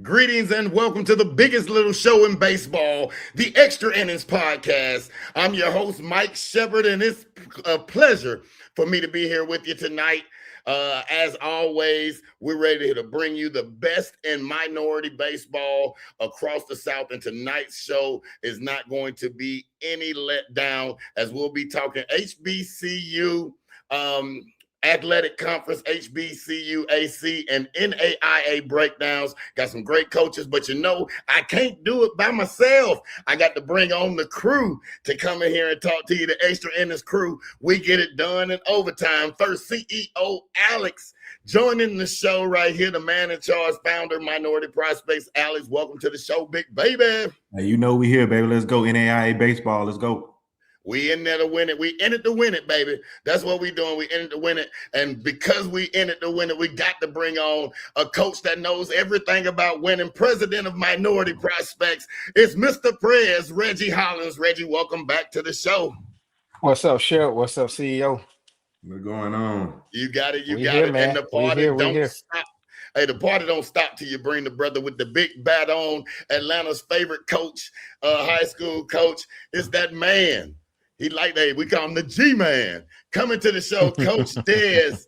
Greetings and welcome to the biggest little show in baseball, the Extra Innings Podcast. I'm your host, Mike Shepard, and it's a pleasure for me to be here with you tonight. As always, we're ready to bring you the best in minority baseball across the South, and tonight's show is not going to be any letdown as we'll be talking HBCU Athletic Conference, HBCUAC, and NAIA breakdowns. Got some great coaches, but I can't do it by myself. I got to bring on the crew to come in here and talk to you, the Extra Innings crew. We get it done in overtime. First, CEO Alex joining the show right here, the man in charge, founder, Minority Prospects. Alex, welcome to the show, big baby. Hey, we here, baby. Let's go. NAIA baseball. Let's go. We in there to win it. We in it to win it, baby. That's what we doing. We in it to win it. And because we in it to win it, we got to bring on a coach that knows everything about winning. President of Minority Prospects. It's Mr. Prez, Reggie Hollins. Reggie, welcome back to the show. What's up, Shep? What's up, CEO? What's going on? You got it. You got it. Man. And the party don't stop. Hey, the party don't stop till you bring the brother with the big bat on, Atlanta's favorite coach, high school coach. It's that man. He like that. We call him the G-Man. Coming to the show, Coach Dez.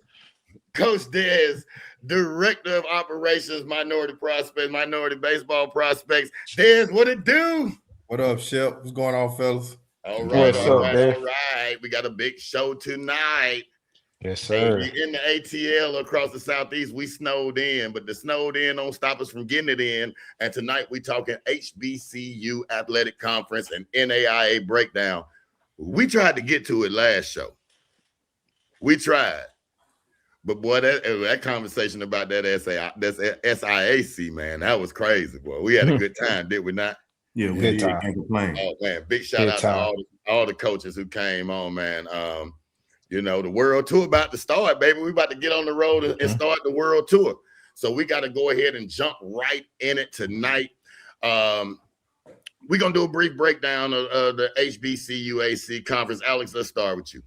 Coach Dez, Director of Operations, Minority Prospects, Minority Baseball Prospects. Dez, what it do? What up, Shep? What's going on, fellas? All right, all right. We got a big show tonight. Yes, sir. In the ATL across the Southeast, we snowed in, but the snowed in don't stop us from getting it in. And tonight we talking HBCU Athletic Conference and NAIA breakdown. We tried to get to it last show. We tried. But boy, that conversation about that SIAC, man, that was crazy, boy. We had a good time, did we not? Yeah, we did. Can't complain. Oh, man, big shout out to all the coaches who came on, man. The world tour about to start, baby. We about to get on the road and start the world tour. So we got to go ahead and jump right in it tonight. We're going to do a brief breakdown of the HBCUAC conference. Alex, let's start with you.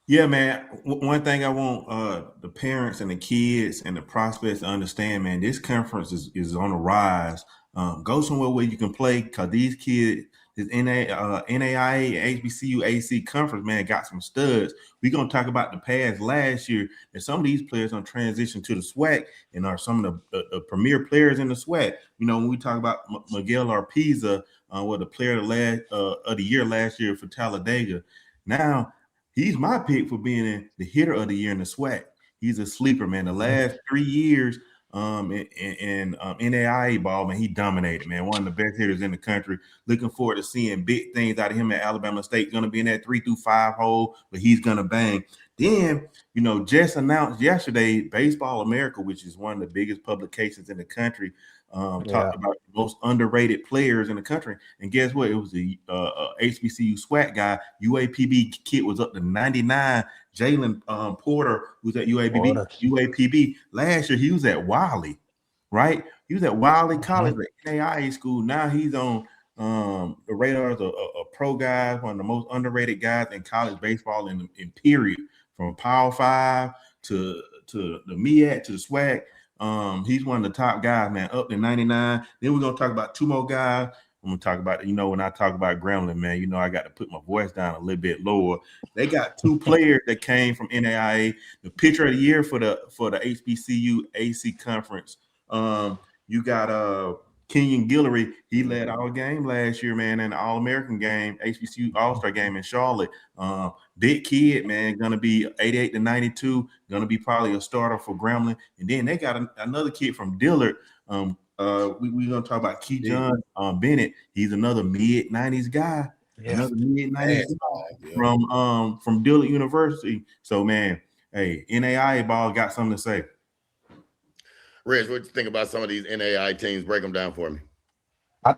Yeah, man. One thing I want the parents and the kids and the prospects to understand, man, this conference is on the rise. Go somewhere where you can play because these kids, this NAIA and HBCUAC conference, man, got some studs. We're going to talk about the past last year and some of these players on transition to the SWAC and are some of the premier players in the SWAC. When we talk about Miguel Arpiza, the player of the year last year for Talladega. Now, he's my pick for being the hitter of the year in the SWAC. He's a sleeper, man. The last 3 years in NAIA ball, man, he dominated, man. One of the best hitters in the country. Looking forward to seeing big things out of him at Alabama State. Going to be in that 3 through 5 hole, but he's going to bang. Then, just announced yesterday, Baseball America, which is one of the biggest publications in the country, talked about the most underrated players in the country. And guess what? It was the HBCU SWAC guy. UAPB kid was up to 99. Jalen Porter, who's at UAPB. Last year, he was at Wiley, right? He was at Wiley College, the NAIA school. Now he's on the radar as a pro guy, one of the most underrated guys in college baseball in period, from Power 5 to the MEAC to the SWAC. He's one of the top guys, man, up to 99. Then we're going to talk about two more guys. I'm going to talk about, when I talk about Gremlin, man, I got to put my voice down a little bit lower. They got two players that came from NAIA. The pitcher of the year for the HBCU AC conference. You got Kenyon Guillory. He led our game last year, man, in the All-American game, HBCU All-Star game in Charlotte. Big kid, man, going to be 88 to 92, going to be probably a starter for Gremlin. And then they got another kid from Dillard. We're going to talk about Kejuan Bennett. He's another mid-90s guy. Yeah. Another mid-90s guy from Dillard University. So, man, hey, NAIA ball got something to say. Reg, what do you think about some of these NAIA teams? Break them down for me.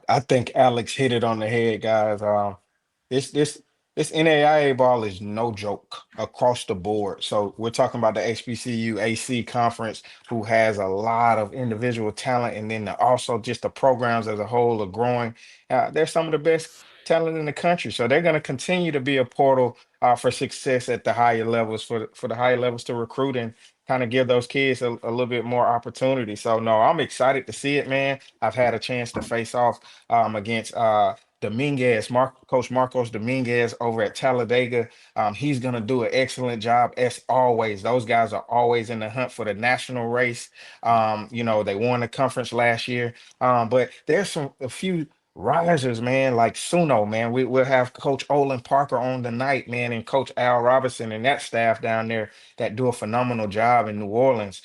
I think Alex hit it on the head, guys. This NAIA ball is no joke across the board. So we're talking about the HBCU AC conference, who has a lot of individual talent, and then also just the programs as a whole are growing. They're some of the best talent in the country. So they're going to continue to be a portal for success at the higher levels, for the higher levels to recruit and kind of give those kids a little bit more opportunity. So no, I'm excited to see it, man. I've had a chance to face off against Dominguez, Coach Marcos Dominguez over at Talladega. He's going to do an excellent job as always. Those guys are always in the hunt for the national race. They won the conference last year. But there's a few risers, man, like SUNO, man. We'll have Coach Olen Parker on tonight, man, and Coach Al Robinson and that staff down there that do a phenomenal job in New Orleans.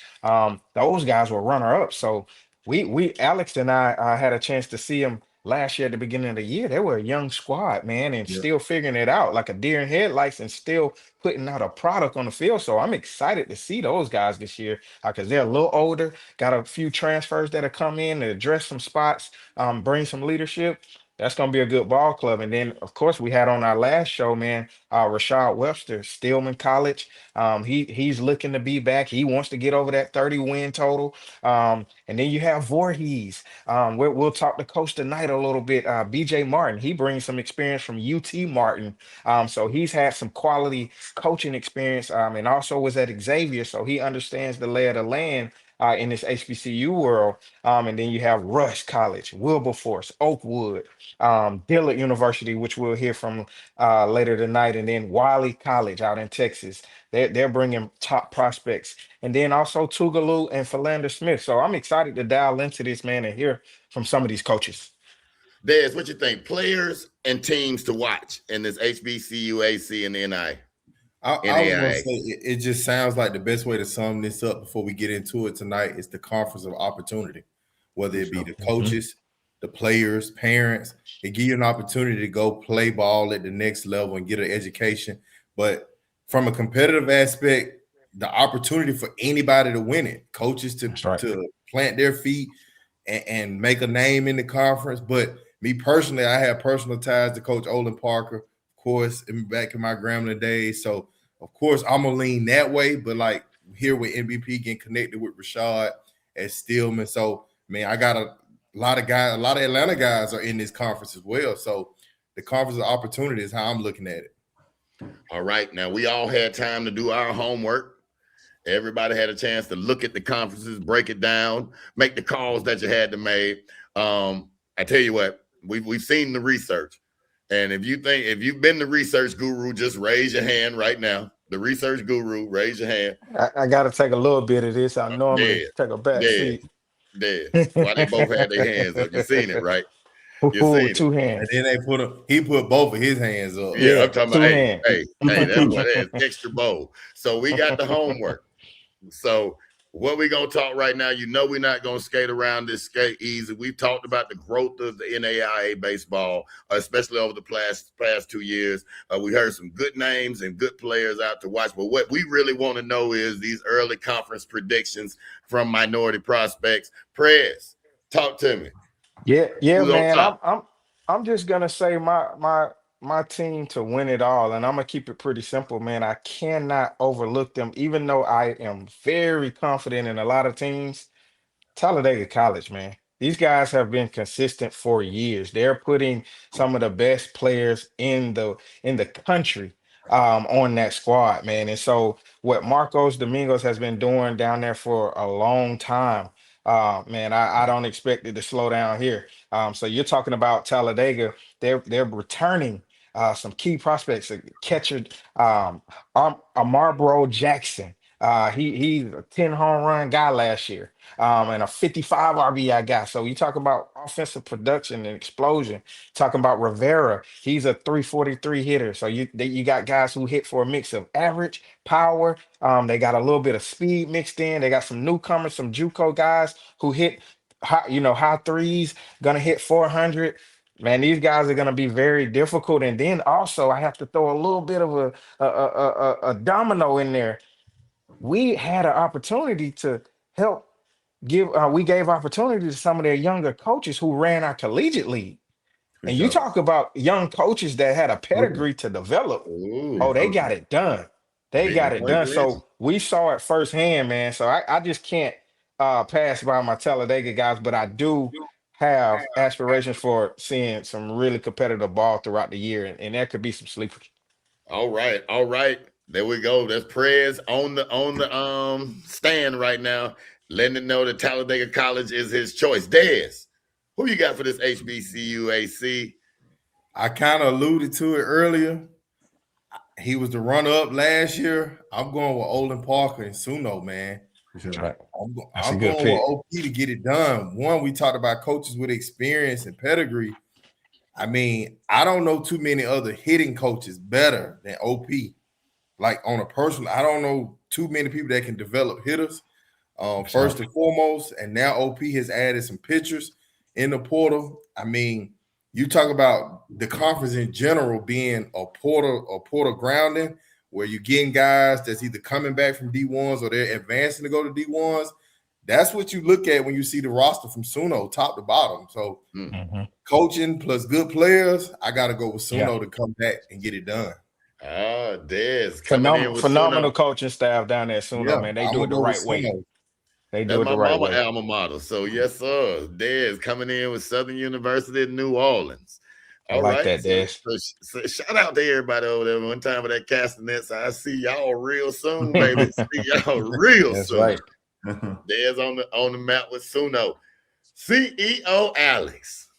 Those guys were runner-up. So we Alex and I had a chance to see them last year at the beginning of the year. They were a young squad, man, and still figuring it out like a deer in headlights and still putting out a product on the field. So I'm excited to see those guys this year because they're a little older, got a few transfers that have come in to address some spots, bring some leadership. That's going to be a good ball club. And then, of course, we had on our last show, man, Rashad Webster, Stillman College. He's looking to be back. He wants to get over that 30 win total. And then you have Voorhees. We'll talk to Coach tonight a little bit. BJ Martin, he brings some experience from UT Martin. So he's had some quality coaching experience and also was at Xavier. So he understands the lay of the land in this HBCU world. And then you have Rush College, Wilberforce, Oakwood, Dillard University, which we'll hear from later tonight, and then Wiley College out in Texas. They're bringing top prospects. And then also Tougaloo and Philander Smith. So I'm excited to dial into this, man, and hear from some of these coaches. Des, what you think? Players and teams to watch in this HBCUAC and NAIA? I was going to say, it just sounds like the best way to sum this up before we get into it tonight is the conference of opportunity, whether it be the coaches, the players, parents. It give you an opportunity to go play ball at the next level and get an education. But from a competitive aspect, the opportunity for anybody to win it, coaches to plant their feet and make a name in the conference. But me personally, I have personal ties to Coach Olen Parker, of course, back in my Grambling days. So, of course, I'm going to lean that way. But, like, here with MVP getting connected with Rashad at Stillman. So, man, I got a lot of Atlanta guys are in this conference as well. So, the conference of opportunity is how I'm looking at it. All right. Now, we all had time to do our homework. Everybody had a chance to look at the conferences, break it down, make the calls that you had to make. I tell you what, we've seen the research. And if you've been the research guru, just raise your hand right now. The research guru, raise your hand. I got to take a little bit of this. I normally take a back seat. Why they both had their hands up? You've seen it, right? Two hands. And then he put both of his hands up. Yeah, I'm talking about, hey, that's extra bold. So we got the homework. So what we're going to talk right now, we're not going to skate around this skate easy. We've talked about the growth of the NAIA baseball, especially over the past 2 years. We heard some good names and good players out to watch. But what we really want to know is these early conference predictions from minority prospects. Prez, talk to me. Yeah, man. I'm just gonna say my team to win it all, and I'm gonna keep it pretty simple, man. I cannot overlook them, even though I am very confident in a lot of teams. Talladega College, man. These guys have been consistent for years. They're putting some of the best players in the country on that squad, man. And so what Marcos Domingos has been doing down there for a long time, man, I don't expect it to slow down here. So you're talking about Talladega. They're returning some key prospects, catcher Amarbro Jackson. He's a 10 home run guy last year, and a 55 RBI guy. So you talk about offensive production and explosion. Talking about Rivera, he's a 343 hitter. So you got guys who hit for a mix of average, power. They got a little bit of speed mixed in. They got some newcomers, some JUCO guys who hit high threes, gonna hit 400. Man, these guys are going to be very difficult. And then also, I have to throw a little bit of a domino in there. We had an opportunity to help we gave opportunity to some of their younger coaches who ran our collegiate league. And you talk about young coaches that had a pedigree to develop. They got it done. They got it done. So we saw it firsthand, man. So I just can't pass by my Talladega guys, but I do have aspirations for seeing some really competitive ball throughout the year, and there could be some sleepers. All right. There we go. That's Prez on the stand right now, letting it know that Talladega College is his choice. Dez, who you got for this HBCUAC? I kind of alluded to it earlier. He was the runner-up last year. I'm going with Olen Parker and SUNO, man. Right. I'm going with OP to get it done. One, we talked about coaches with experience and pedigree. I mean, I don't know too many other hitting coaches better than OP. Like on a personal, I don't know too many people that can develop hitters. First and foremost, and now OP has added some pitchers in the portal. I mean, you talk about the conference in general being a portal grounding, where you're getting guys that's either coming back from D1s or they're advancing to go to D1s. That's what you look at when you see the roster from SUNO, top to bottom. So coaching plus good players, I got to go with SUNO to come back and get it done. Dez. Phenomenal coaching staff down there at SUNO, man. They do it the right way. They do it the right way. That's my mama alma mater. So, yes, sir. Dez coming in with Southern University in New Orleans. I like that, Dez. So shout out to everybody over there. One time with that Castanets. I see y'all real soon, baby. See y'all real soon. That's right. Dez on the map with SUNO. CEO Alex,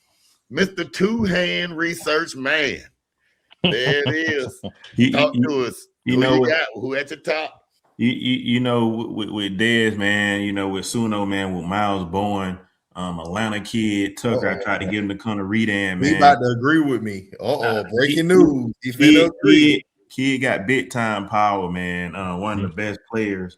Mr. Two-Hand Research Man. There it is. Talk to us. Who at the top? You know, with Dez, man, you know, with SUNO, man, with Miles Bowen, Atlanta kid, Tucker, I tried to get him to come to Redan, man. He about to agree with me. Breaking news. Kid got big time power, man. One of the best players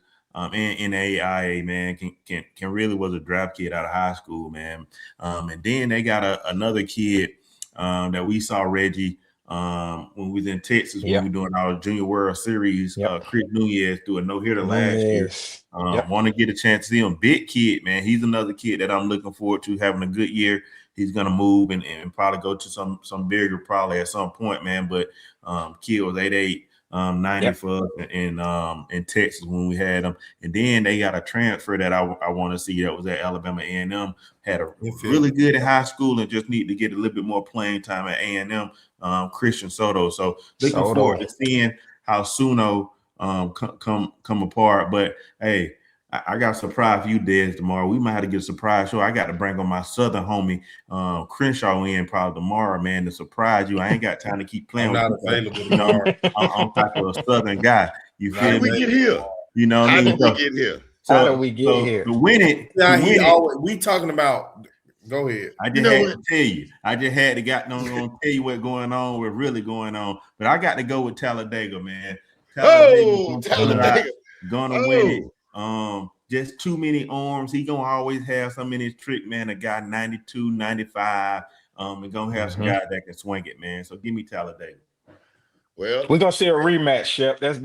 in NAIA, man. Can really was a draft kid out of high school, man. And then they got another kid that we saw, Reggie, when we was in Texas when we were doing our Junior World Series. Chris Nunez threw a no-hitter last year. Want to get a chance to see him. Big kid, man. He's another kid that I'm looking forward to having a good year. He's gonna move and probably go to some bigger probably at some point, man. But kid was 8'8", 90 for us in Texas when we had him. And then they got a transfer that I want to see that was at Alabama A&M. Had a really good in high school and just need to get a little bit more playing time at A&M. Christian Soto. So looking forward to seeing how SUNO come apart. But hey, I got a surprise for you, Dez, tomorrow. We might have to get a surprise show. I got to bring on my Southern homie Crenshaw in probably tomorrow, man, to surprise you. I ain't got time to keep playing. I'm not available tomorrow. I'm type of a Southern guy. You feel How did we get here? You know, how did we get here? How did we get here? To win it, we talking about. Go ahead. I just had to tell you. I just had to tell you what's going on, what's really going on. But I got to go with Talladega, man. Talladega. Gonna win it. Just too many arms. He gonna always have some in his trick, man. A guy 92, 95. And gonna have some guys that can swing it, man. So give me Talladega. Well, we're gonna see a rematch, Shep. That's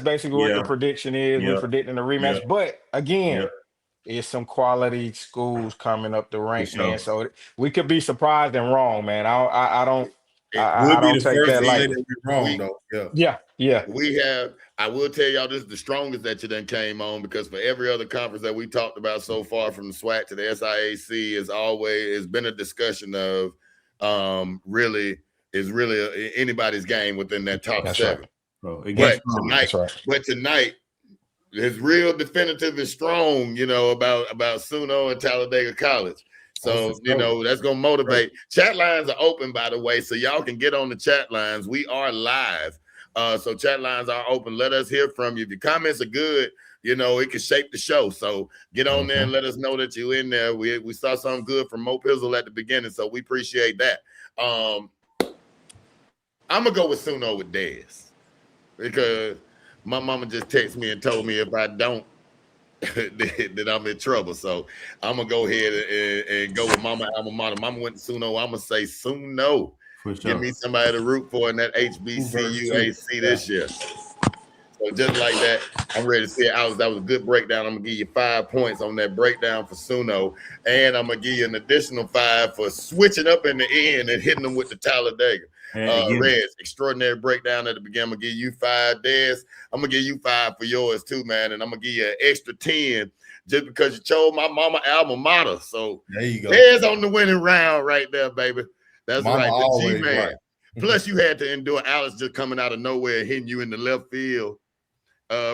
basically what the prediction is. We're predicting a rematch. But again, it's some quality schools coming up the rank, man. So we could be surprised and wrong, man. I don't take that lightly. Wrong, though. Yeah. We have. I will tell y'all this is the strongest that you done came on, because for every other conference that we talked about so far, from the SWAC to the SIAC, is been a discussion of really anybody's game within that top seven. Right. But tonight is real definitive and strong, you know, about SUNO and Talladega College. So, you know, that's going to motivate. Chat lines are open, by the way, so y'all can get on the chat lines. We are live. So chat lines are open. Let us hear from you. If your comments are good, you know, it can shape the show. So get on there and let us know that you're in there. We saw something good from Mo Pizzle at the beginning, so we appreciate that. I'm going to go with SUNO with Dez, because my mama just texted me and told me if I don't, that I'm in trouble. So I'm going to go ahead and go with Mama alma mater. Mama went to SUNO. I'm going to say SUNO. Sure. Give me somebody to root for in that HBCUAC this year. So just like that, I'm ready to see it. That was a good breakdown. I'm going to give you 5 points on that breakdown for SUNO. And I'm going to give you an additional 5 for switching up in the end and hitting them with the Talladega. Reg, extraordinary breakdown at the beginning. I'm gonna give you 5, Des. I'm gonna give you 5 for yours too, man, and I'm gonna give you an extra 10 just because you chose my mama alma mater. So there you go. Des on the winning round right there, baby. That's mama right, the G-man. Right. Plus, you had to endure Alex just coming out of nowhere, hitting you in the left field,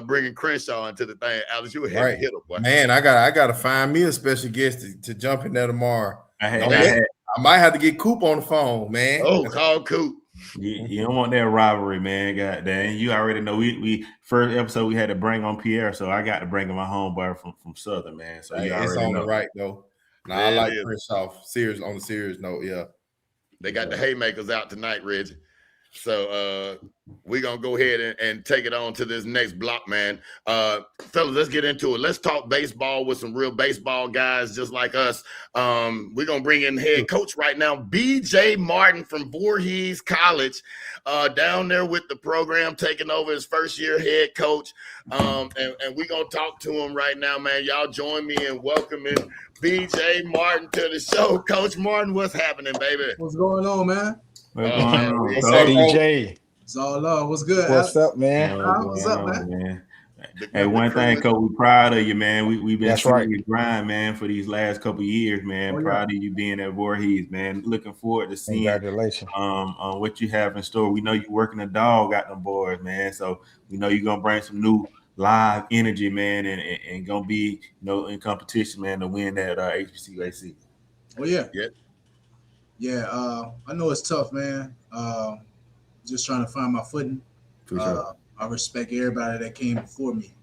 bringing Crenshaw into the thing. Alex, you a heavy hitter, boy. Man, I gotta find me a special guest to jump in there tomorrow. I might have to get Coop on the phone, man. Oh, call Coop. You don't want that rivalry, man. Goddamn, you already know. We first episode we had to bring on Pierre, so I got to bring him my homeboy from Southern, man. So you it's already on know. the right though. Now I like Crenshaw. Serious on the serious note, yeah. They got the haymakers out tonight, Reggie. So we're going to go ahead and take it on to this next block, man. Fellas, let's get into it. Let's talk baseball with some real baseball guys just like us. We're going to bring in head coach right now, B.J. Martin from Voorhees College, down there with the program, taking over his first year head coach. And we're going to talk to him right now, man. Y'all join me in welcoming B.J. Martin to the show. Coach Martin, what's happening, baby? What's going on, man? What's going on, What's up, DJ? It's all love. What's good? What's up, man? What's up, man? Hey, one thing, Coach, we're proud of you, man. We've been seeing you grind, man, for these last couple of years, man. Proud of you being at Voorhees, man. Looking forward to seeing congratulations on what you have in store. We know you're working a dog out them boys, man. So we know you're gonna bring some new live energy, man, and gonna be in competition, man, to win that HBCUAC. Oh yeah. I know it's tough, man. Just trying to find my footing. For sure. I respect everybody that came before me,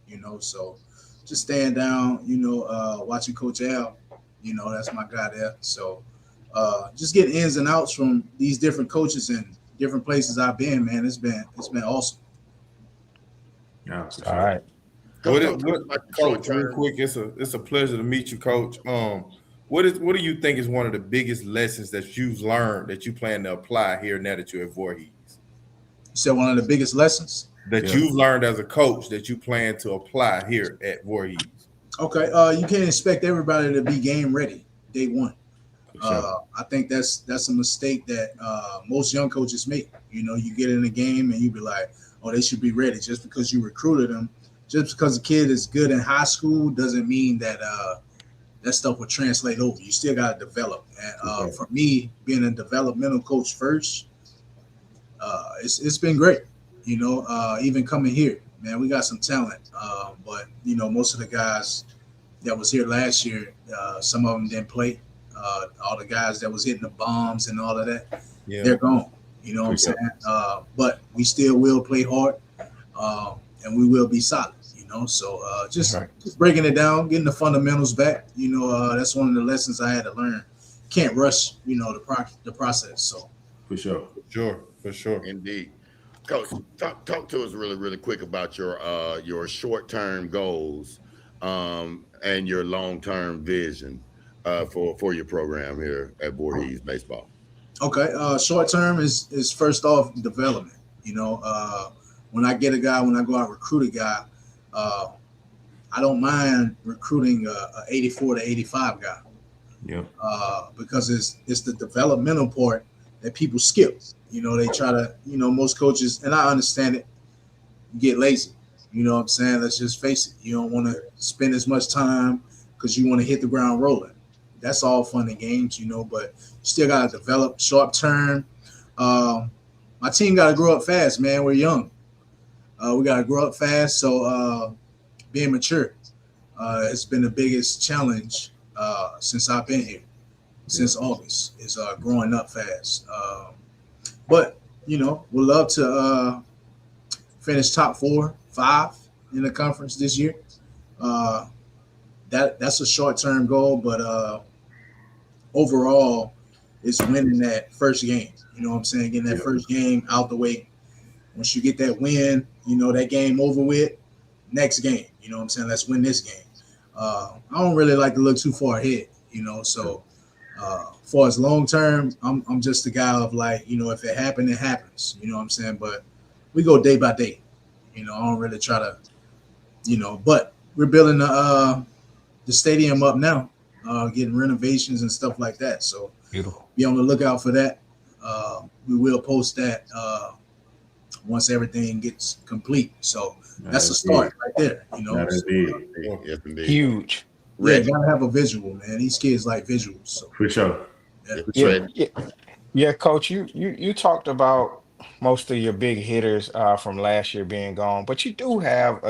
so just staying down, watching Coach Al, that's my guy there. So just getting ins and outs from these different coaches and different places I've been, man. It's been awesome. Yeah, all right. Coach, real quick, it's a pleasure to meet you, Coach. What do you think is one of the biggest lessons that you've learned that you plan to apply here now that you're at Voorhees? You said one of the biggest lessons that you've learned as a coach that you plan to apply here at Voorhees. Okay, you can't expect everybody to be game ready day one. Sure. I think that's a mistake that most young coaches make. You get in a game and you be like, oh, they should be ready. Just because you recruited them, just because a kid is good in high school doesn't mean that that stuff will translate over. You still got to develop. And for me, being a developmental coach first, it's been great. Even coming here, man, we got some talent. But most of the guys that was here last year, some of them didn't play. All the guys that was hitting the bombs and all of that, they're gone. You know what I'm saying? But we still will play hard, and we will be solid. So just breaking it down, getting the fundamentals back. That's one of the lessons I had to learn. Can't rush, the process. So for sure, indeed. Coach, talk to us really, really quick about your short-term goals and your long-term vision for your program here at Voorhees Baseball. Okay, short-term is first off development. When I get a guy, when I go out and recruit a guy, I don't mind recruiting a 84 to 85 guy. Yeah. Because it's the developmental part that people skip. They try to, most coaches, and I understand it, get lazy. You know what I'm saying? Let's just face it. You don't want to spend as much time because you want to hit the ground rolling. That's all fun and games, but you still got to develop short term. My team got to grow up fast, man. We're young. We got to grow up fast. So being mature has been the biggest challenge since I've been here, since August, is growing up fast. But, we'd love to finish top 4, 5 in the conference this year. That's a short-term goal, but overall, it's winning that first game. You know what I'm saying? Getting that first game out the way. Once you get that win, that game over with, next game. You know what I'm saying? Let's win this game. I don't really like to look too far ahead, so for as long term, I'm just a guy of like, if it happened, it happens. You know what I'm saying? But we go day by day. I don't really try to, but we're building the stadium up now, getting renovations and stuff like that. So beautiful. Be on the lookout for that. We will post that once everything gets complete. So that's a start right there. You know, That is big. Yes, indeed. Huge. Yeah, gotta have a visual, man. These kids like visuals. So For sure. Yeah, Coach. You talked about most of your big hitters from last year being gone, but you do have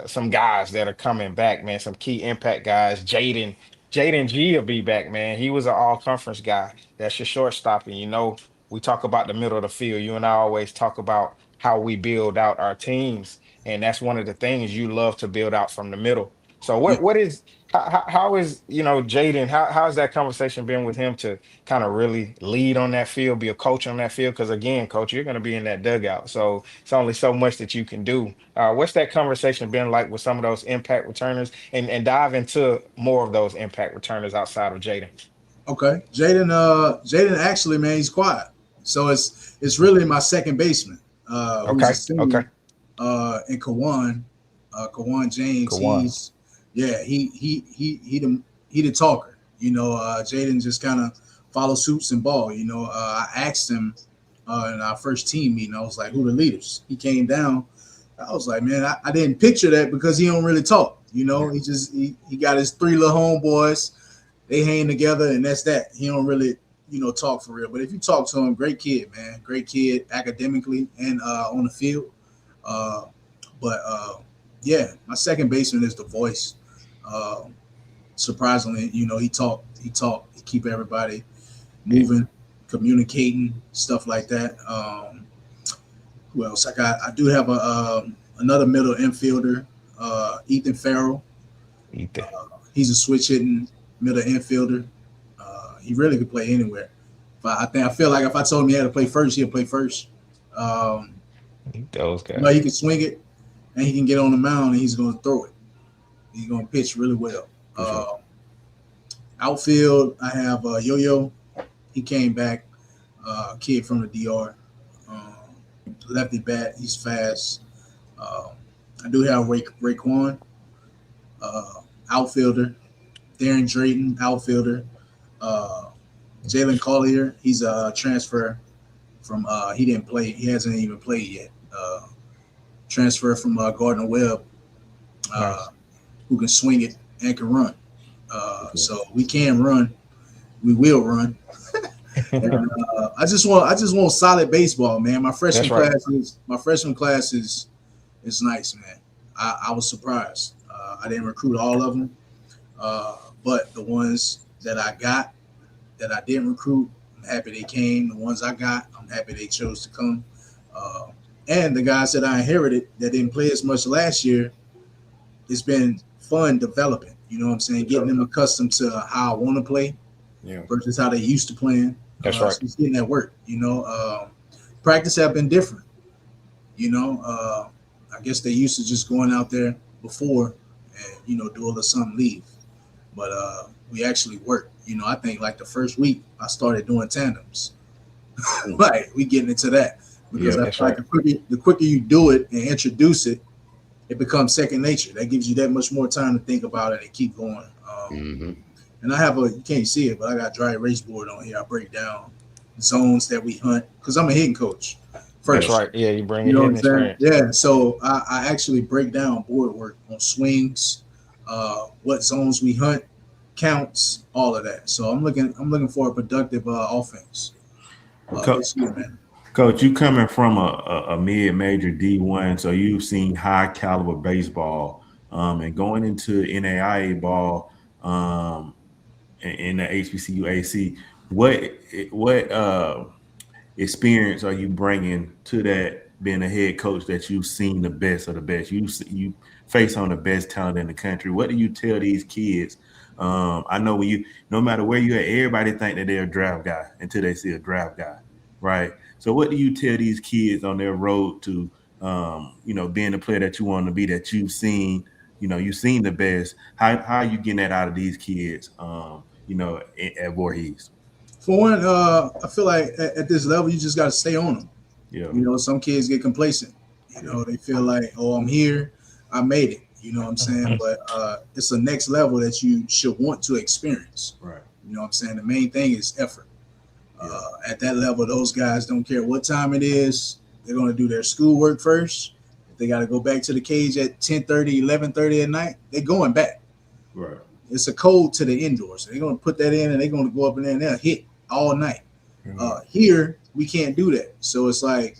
some guys that are coming back, man. Some key impact guys. Jaden G will be back, man. He was an all conference guy. That's your shortstop, and we talk about the middle of the field. You and I always talk about how we build out our teams, and that's one of the things you love to build out from the middle. So what is how is Jaden? How's that conversation been with him to kind of really lead on that field, be a coach on that field? Because again, coach, you're going to be in that dugout, so it's only so much that you can do. What's that conversation been like with some of those impact returners, and dive into more of those impact returners outside of Jaden? Okay, Jaden actually, man, he's quiet, so it's really my second baseman. Okay. And Kejuan James, Kejuan. he the talker. Jaden just kind of follow suits and ball. I asked him in our first team meeting, I was like, who the leaders? He came down. I was like, man, I didn't picture that because he don't really talk. He got his three little homeboys. They hang together, and that's that. He don't really, talk for real. But if you talk to him, great kid, man. Great kid academically and on the field. My second baseman is the voice. Surprisingly, he talk, he keep everybody moving, communicating, stuff like that. Who else? I do have another middle infielder, Ethan Farrell. He's a switch hitting middle infielder. He really could play anywhere. I feel like if I told him he had to play first, he'll play first. Those guys. He can swing it, and he can get on the mound, and he's going to throw it. He's going to pitch really well. Outfield, I have Yo-Yo. He came back, kid from the DR. Lefty bat, he's fast. I do have Raekwon, outfielder. Darren Drayton, outfielder. Jalen Collier, he's a transfer from he didn't play. He hasn't even played yet. Transfer from Gardner Webb, who can swing it and can run. So we can run. We will run. And, I just want solid baseball, man. My freshman class is nice, man. I was surprised. I didn't recruit all of them, but the ones that I got that I didn't recruit, I'm happy they came. The ones I got, I'm happy they chose to come. And the guys that I inherited that didn't play as much last year, it's been fun developing. You know what I'm saying? Getting them accustomed to how I want to play versus how they used to playing. That's right. So it's getting that work. Practice have been different. I guess they used to just going out there before and, do a little something, leave. But we actually work. I think like the first week I started doing tandems. Like we getting into that. Because I feel like the quicker you do it and introduce it, it becomes second nature. That gives you that much more time to think about it and keep going. And I have you can't see it, but I got a dry erase board on here. I break down zones that we hunt because I'm a hitting coach. First. That's right. Yeah, you bring it in experience. Yeah, so I actually break down board work on swings, what zones we hunt, counts, all of that. So I'm looking for a productive offense. This year, man. Coach, you coming from a mid-major D1, so you've seen high caliber baseball, and going into NAIA ball in the HBCUAC. What experience are you bringing to that, being a head coach, that you've seen the best of the best? You face on the best talent in the country. What do you tell these kids? I know no matter where you're at, everybody think that they're a draft guy until they see a draft guy, right? So what do you tell these kids on their road to, being the player that you want to be, that you've seen, you've seen the best? How are you getting that out of these kids, at Voorhees? For one, I feel like at this level, you just got to stay on them. Yeah. Some kids get complacent. They feel like, oh, I'm here, I made it. You know what I'm saying? But it's a next level that you should want to experience. Right. You know what I'm saying? The main thing is effort. At that level, those guys don't care what time it is. They're going to do their schoolwork first. If they got to go back to the cage at 10:30, 11:30 at night, they're going back. Right. It's a code to the indoors. So they're going to put that in, and they're going to go up in there and they'll hit all night. Here, we can't do that. So it's like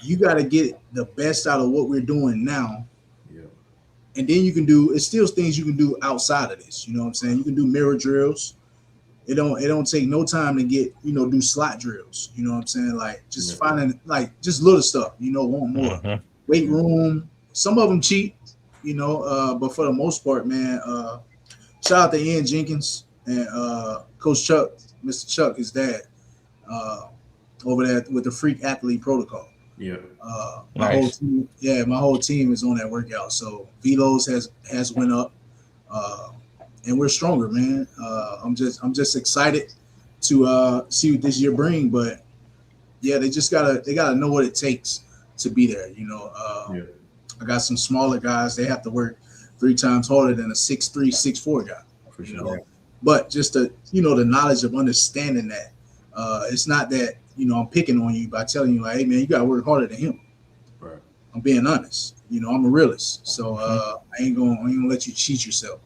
you got to get the best out of what we're doing now. Yeah. And then you can do – it's still things you can do outside of this. You know what I'm saying? You can do mirror drills. It don't take no time to get, do slot drills. You know what I'm saying? Like just finding just little stuff, want more. Weight room. Some of them cheap, but for the most part, man, shout out to Ian Jenkins and Coach Chuck, Mr. Chuck, his dad, over there with the Freak Athlete Protocol. Yeah. My whole team is on that workout. So Velos has went up. And we're stronger, man. I'm just excited to see what this year bring. But yeah, they gotta know what it takes to be there. I got some smaller guys. They have to work 3 times harder than a 6'3", 6'4" guy. For sure. But just the knowledge of understanding that it's not that I'm picking on you by telling you like, hey man, you gotta work harder than him. Right. I'm being honest. I'm a realist, so I ain't gonna let you cheat yourself.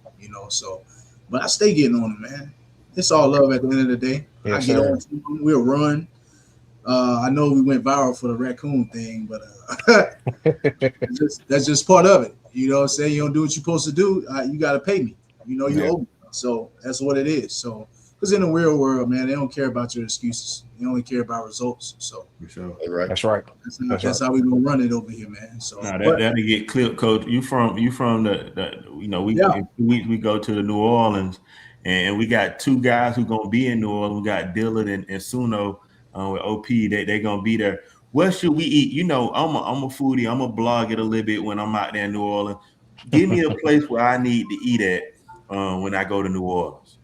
So, but I stay getting on them, man. It's all love at the end of the day. Yes, I get on to them. We'll run. I know we went viral for the raccoon thing, but that's just part of it. You know what I'm saying? You don't do what you're supposed to do, you got to pay me. You owe me. So that's what it is. So, because in the real world, man, they don't care about your excuses. They only care about results. So, For sure. That's right. That's how we gonna run it over here, man. So that'll get clipped, Coach. You from the we go to the New Orleans, and we got 2 guys who gonna be in New Orleans. We got Dillard and SUNO with OP. They gonna be there. What should we eat? I'm a foodie. I'm a blog it a little bit when I'm out there in New Orleans. Give me a place where I need to eat at when I go to New Orleans.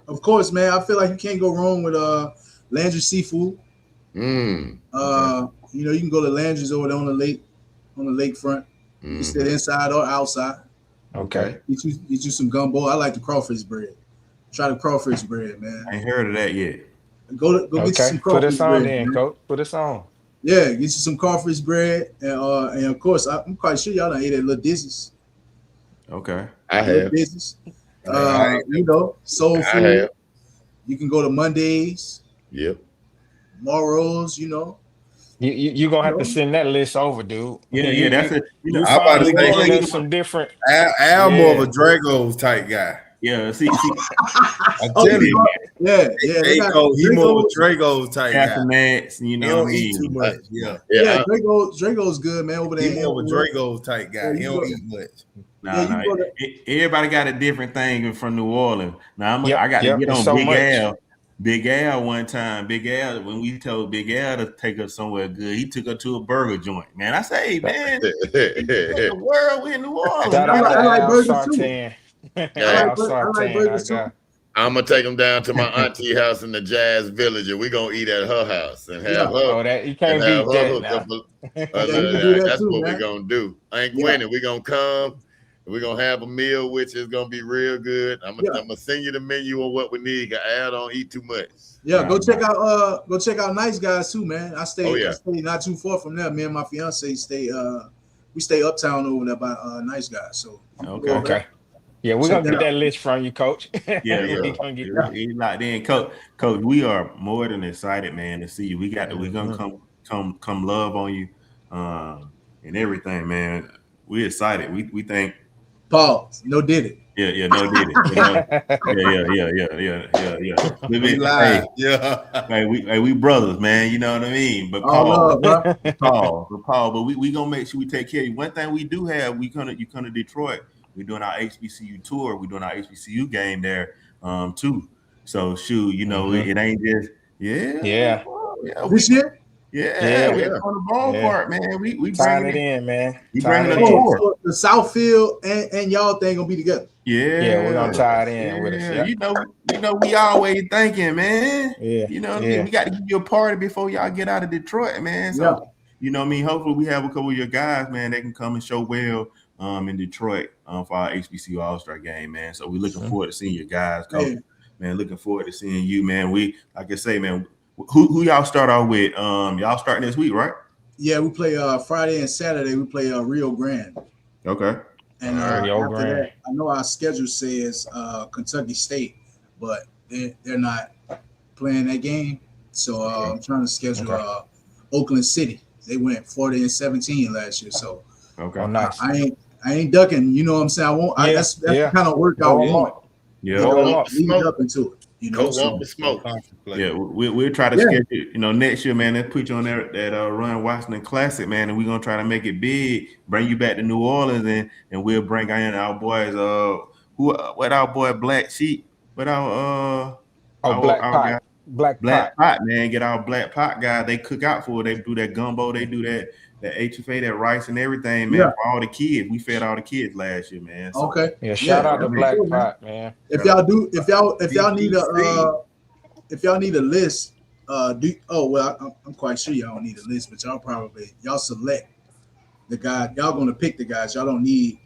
Of course, man. I feel like you can't go wrong with Landry Seafood. You can go to Landry's over there on the lakefront. You can sit inside or outside. Okay. Get you some gumbo. I like the crawfish bread. Try the crawfish bread, man. I ain't heard of that yet. Go get you some crawfish bread. Put us on then, man. Coach. Put us on. Yeah, get you some crawfish bread. And of course, I'm quite sure y'all done ate at Little Dizzy's. Okay. I have. Dizzy's. Soul food. I have. You can go to Mondays. Yep. Morrows, You're gonna have to send that list over, dude. Yeah, that's it. I'm about to say some different. Al more of a Dragos type guy. Yeah, see, I'm telling you, yeah. he more of a Dragos type guy. Castanets, He don't eat too much. Yeah. Drago's good, man. Over there, He more of a Dragos type guy. He don't eat much. Nah. Everybody got a different thing from New Orleans. Now I got to get on so Big much. Al. Big Al one time. Big Al, when we told Big Al to take us somewhere good, he took her to a burger joint. Man, I say, hey, man, the world we in New Orleans. I like burgers too. I like burgers too. I'm gonna take them down to my auntie house in the Jazz Village, and we're gonna eat at her house and have her. Oh, that you can't beat that now. That's what we're gonna do. Ain't winning. We're gonna come. We're gonna have a meal, which is gonna be real good. I'm gonna send you the menu on what we need. I don't eat too much. Yeah, go check out Nice Guys too, man. I stay not too far from there. Me and my fiance stay uptown over there by Nice Guys. So okay. Yeah, we're gonna get that list from you, Coach. Yeah. He's locked in, Coach. We are more than excited, man, to see you. We're gonna come love on you, and everything, man. We're excited. We think. Pause. No did it. Yeah, no did it. Yeah. We live. Hey, we brothers, man. You know what I mean? But Paul, but we gonna make sure we take care of you. One thing we do have, you come to Detroit. We're doing our HBCU tour. We're doing our HBCU game there, too. So it ain't just this year. We're on the ballpark, man. We bringing it in, man. We bringing a tour. So the Southfield and y'all thing gonna be together. Yeah, we're gonna tie it in with us. Yeah. You know, we always thinking, man. Yeah, we got to give you a party before y'all get out of Detroit, man. So you know what I mean. Hopefully, we have a couple of your guys, man. They can come and show well in Detroit for our HBCU All-Star game, man. So we're looking forward to seeing your guys, Coach. man, looking forward to seeing you, man. We, like I say, man, who y'all start off with? Y'all starting this week, right? Yeah, we play Friday and Saturday. We play Rio Grande. Okay. And after that, I know our schedule says Kentucky State, but they're not playing that game. So I'm trying to schedule Oakland City. They went 40-17 last year. So nice. I ain't ducking. You know what I'm saying? I won't. That's the kind of work I want. Yeah, lead up into it. You know, want the smoke. Yeah, we'll try to schedule. You know, next year, man. Let's put you on that Run Washington Classic, man, and we're gonna try to make it big. Bring you back to New Orleans, and we'll bring in our boys. What our boy Black Sheep? What our Black Pot, man. Get our Black Pot guy. They cook out for it. They do that gumbo. They do that HFA, that rice and everything, man. For all the kids, we fed all the kids last year, man. So, shout out to Black Pot, man. If y'all need a list, I'm quite sure y'all don't need a list, but y'all select the guy. Y'all gonna pick the guys. Y'all don't need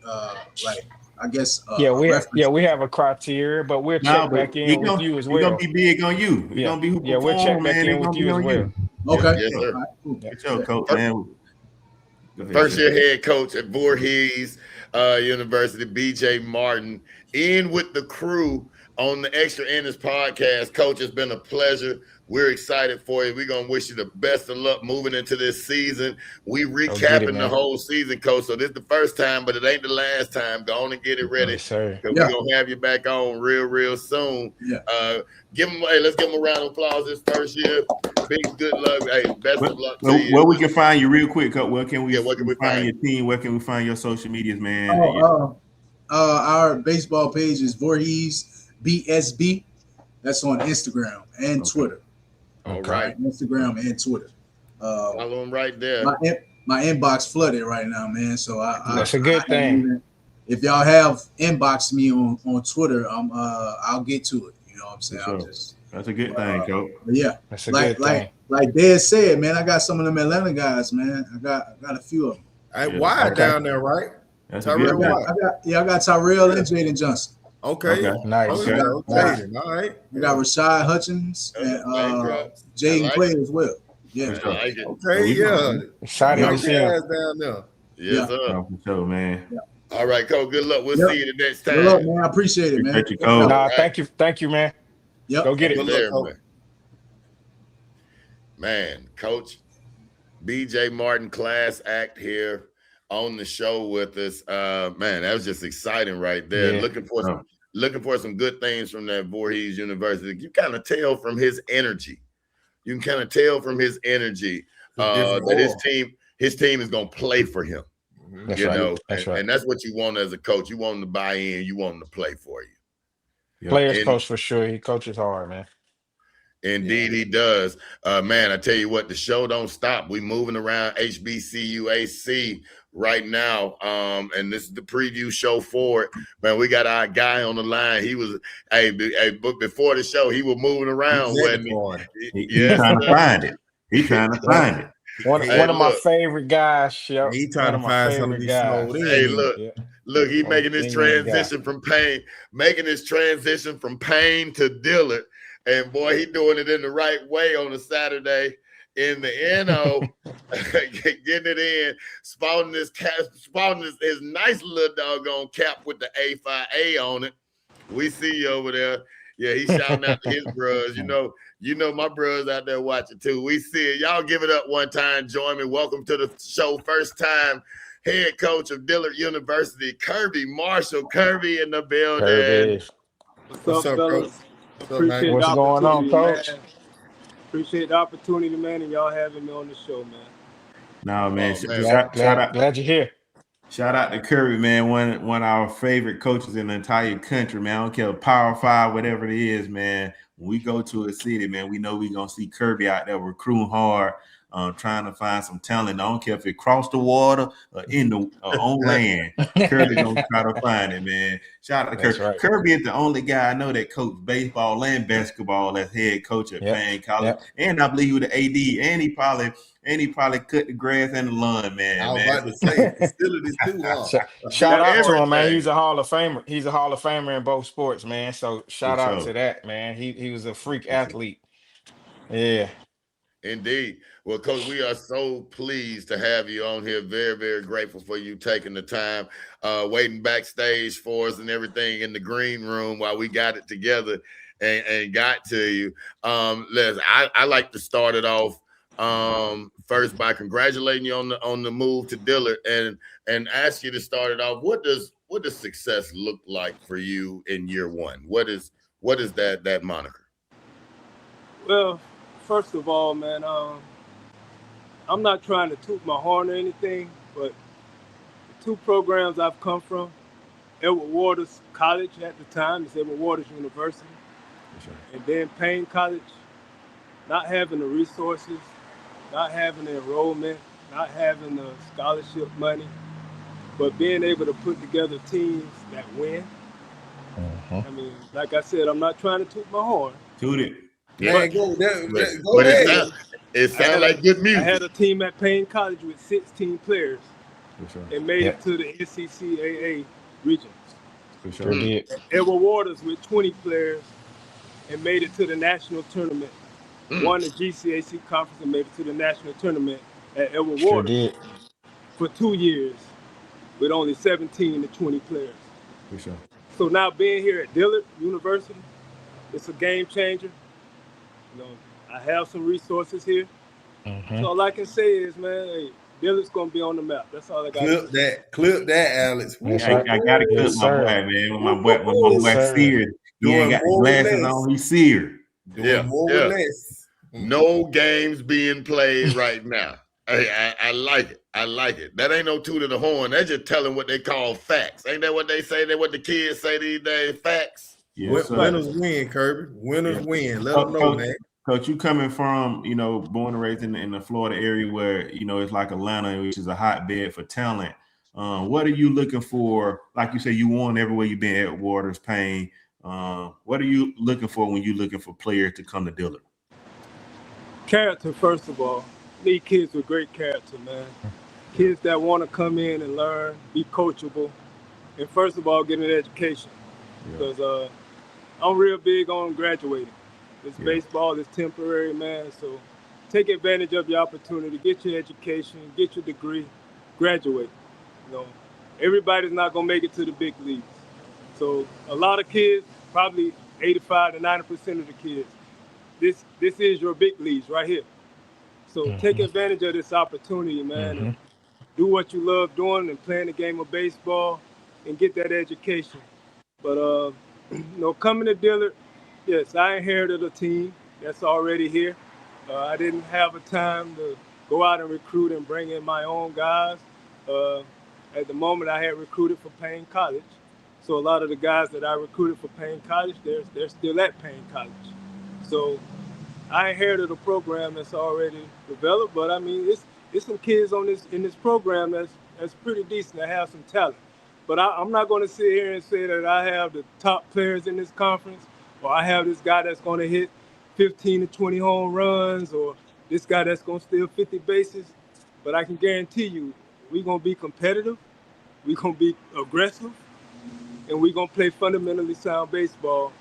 we have a criteria, but we'll check back in with you as well. We're gonna be big on you. We're gonna be we'll check back in with you as well. Okay. Yes, sir. Right, cool. Get your coach, man. First year head coach at Voorhees University, BJ Martin, in with the crew on the Extra Innings Podcast. Coach, it's been a pleasure. We're excited for you. We're going to wish you the best of luck moving into this season. We recapping the whole season, Coach. So this is the first time, but it ain't the last time. Go on and get it ready. Yes, sir. We're going to have you back on real soon. Yeah. Let's give him a round of applause this first year. Big good luck. Hey, best of luck to you. Where we can find you real quick, Coach? Where can we find your team? Where can we find your social medias, man? Our baseball page is Voorhees BSB. That's on Instagram and Twitter. All right. Instagram and Twitter. Follow him right there. My inbox flooded right now, man. So that's a good thing. If y'all have inboxed me on Twitter, I'll get to it. You know what I'm saying? Sure. That's a good thing, Coach. Yeah, that's a good thing. Like Dad said, man, I got some of them Atlanta guys, man. I got a few of them. Hey, Wyatt down there, right? That's Tyrell Wyatt. I got Tyrell and Jaden Johnson. Okay. Nice. Okay. All right. We got Rashad Hutchins and Jaden Clay as well. Yeah. Like it. Okay. Yeah. Excited to see him down there. Yes, sir. For sure, man. Yeah. All right, Coach. Good luck. We'll see you the next time. Good luck, man. I appreciate it, man. Thank you, Coach. Thank you, man. Yep. Go get it. There, man, Coach BJ Martin, class act here on the show with us. Man, that was just exciting right there. Yeah. Looking for some good things from that Voorhees University. You kind of tell from his energy. You can kind of tell from his energy that his team is going to play for him. That's right. That's right. And that's what you want as a coach. You want him to buy in. You want him to play for you. Players coach for sure. He coaches hard, man. Indeed, he does. Man, I tell you what, the show don't stop. We moving around HBCUAC right now. And this is the preview show for it. Man, we got our guy on the line. He was, but before the show, he was moving around. He's trying to find it. He's trying to find it. One of my favorite guys. Yep. He trying to find somebody guys. Hey, look, he making this transition from pain, to Dillard. And boy, he doing it in the right way on a Saturday in the NO, getting it in, spouting his nice little doggone cap with the A5A on it. We see you over there. Yeah, he's shouting out to his bros. You know my bros out there watching too. We see it. Y'all give it up one time. Join me. Welcome to the show. First time head coach of Dillard University, Kirby Marshall. Kirby in the building. Kirby. What's up, fellas? Appreciate What's going on, Coach? Man. Appreciate the opportunity, man, and y'all having me on the show, man. No, man. Glad you're here. Shout out to Kirby, man. One of our favorite coaches in the entire country, man. I don't care, Power 5, whatever it is, man. When we go to a city, man, we know we're going to see Kirby out there recruiting hard. trying to find some talent. I don't care if it crossed the water or in the on land. Kirby gonna try to find it, man. Shout out to Kirby. Right. Kirby is the only guy I know that coached baseball and basketball as head coach at Payne College, and I believe he was the AD, and he probably cut the grass and the lawn, man. I was about to say facilities too. Shout out to him, man. He's a Hall of Famer. He's a Hall of Famer in both sports, man. So shout out to that, man. He was a freak athlete. Yeah. Indeed. Well, Coach, we are so pleased to have you on here. Very, very grateful for you taking the time, waiting backstage for us and everything in the green room while we got it together and got to you. I like to start it off first by congratulating you on the move to Dillard and ask you to start it off. What does success look like for you in year one? What is that moniker? Well, first of all, man, I'm not trying to toot my horn or anything, but the two programs I've come from, Edward Waters College at the time, it's Edward Waters University, and then Payne College, not having the resources, not having the enrollment, not having the scholarship money, but being able to put together teams that win. I mean, like I said, I'm not trying to toot my horn. Toot it. Yeah, go but it sounds like good music. I had a team at Payne College with 16 players and made it to the NCCAA regions. For sure. Edward Waters with 20 players and made it to the national tournament. Won the GCAC conference and made it to the national tournament at Edward Waters for 2 years with only 17 to 20 players. For sure. So now being here at Dillard University, it's a game changer. You know, I have some resources here. So all I can say is, man, hey, Dillard's gonna be on the map. That's all I got. Clip that, Alex. I gotta clip my boy, man. When my boy seared, he ain't got the glasses on. He's seared. Doing more with less. No games being played right now. I like it. I like it. That ain't no toot of the horn. They're just telling what they call facts. Ain't that what they say? That what the kids say these days? Facts. Yes, winners win, Kirby. Winners win. Let them know, man. Coach, you coming from, born and raised in the Florida area where, it's like Atlanta, which is a hotbed for talent. What are you looking for? Like you say, you won everywhere you've been at Waters, Payne. What are you looking for when you're looking for players to come to Dillard? Character, first of all. Need kids with great character, man. Kids that want to come in and learn, be coachable, and first of all, get an education. Because I'm real big on graduating. This baseball is temporary, man. So take advantage of your opportunity, get your education, get your degree, graduate. Everybody's not gonna make it to the big leagues. So a lot of kids, probably 85 to 90% of the kids, this is your big leagues right here. So take advantage of this opportunity, man. And do what you love doing and playing the game of baseball and get that education. But coming to Dillard, yes, I inherited a team that's already here. I didn't have a time to go out and recruit and bring in my own guys. At the moment, I had recruited for Payne College. So a lot of the guys that I recruited for Payne College, they're still at Payne College. So I inherited a program that's already developed, but I mean, it's some kids in this program that's pretty decent, that have some talent. But I'm not going to sit here and say that I have the top players in this conference, or I have this guy that's going to hit 15 to 20 home runs, or this guy that's going to steal 50 bases. But I can guarantee you, we're going to be competitive, we're going to be aggressive, and we're going to play fundamentally sound baseball,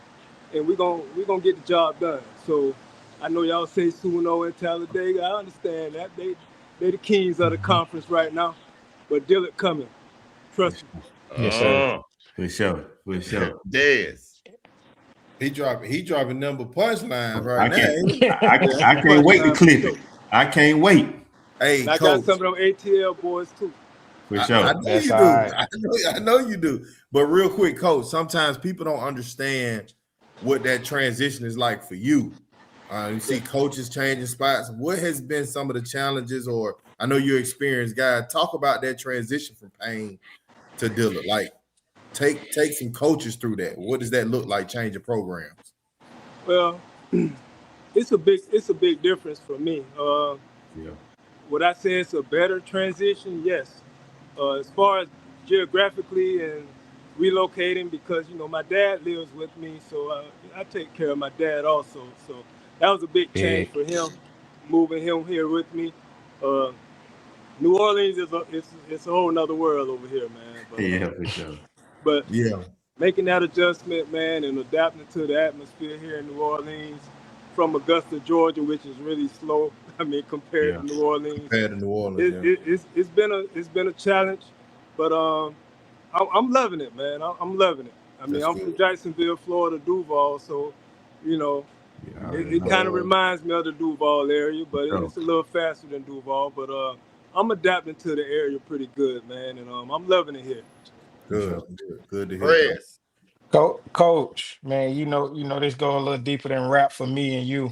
and we're going to get the job done. So I know y'all say SUNO and Talladega. I understand that. They're the kings of the conference right now. But Dillard coming. Trust me. Yes, sir. For sure. Yes. He dropping number punchlines right now. I can't wait to clip it. I can't wait. Hey, I got some of them ATL boys too. For sure. I know you do. Right. I know you do. But real quick, Coach, sometimes people don't understand what that transition is like for you. You see coaches changing spots. What has been some of the challenges, or I know you're an experienced guy. Talk about that transition from Payne to Dillard. Like, take some coaches through that. What does that look like, changing programs? Well, it's a big difference for me. Yeah. Would I say it's a better transition? Yes. As far as geographically and relocating, because my dad lives with me, so I take care of my dad also. So that was a big change for him, moving him here with me. New Orleans it's a whole nother world over here, man. But, Yeah, for sure. But Yeah. making that adjustment, man, and adapting to the atmosphere here in New Orleans from Augusta, Georgia, which is really slow. I mean, compared to New Orleans. Compared to New Orleans, it's been a challenge, but I'm loving it, man. I'm loving it. I mean, I'm from Jacksonville, Florida, Duval, so it kind of reminds me of the Duval area, but it's a little faster than Duval. But I'm adapting to the area pretty good, man, and I'm loving it here. Good to hear. Coach, man, this go a little deeper than rap for me and you.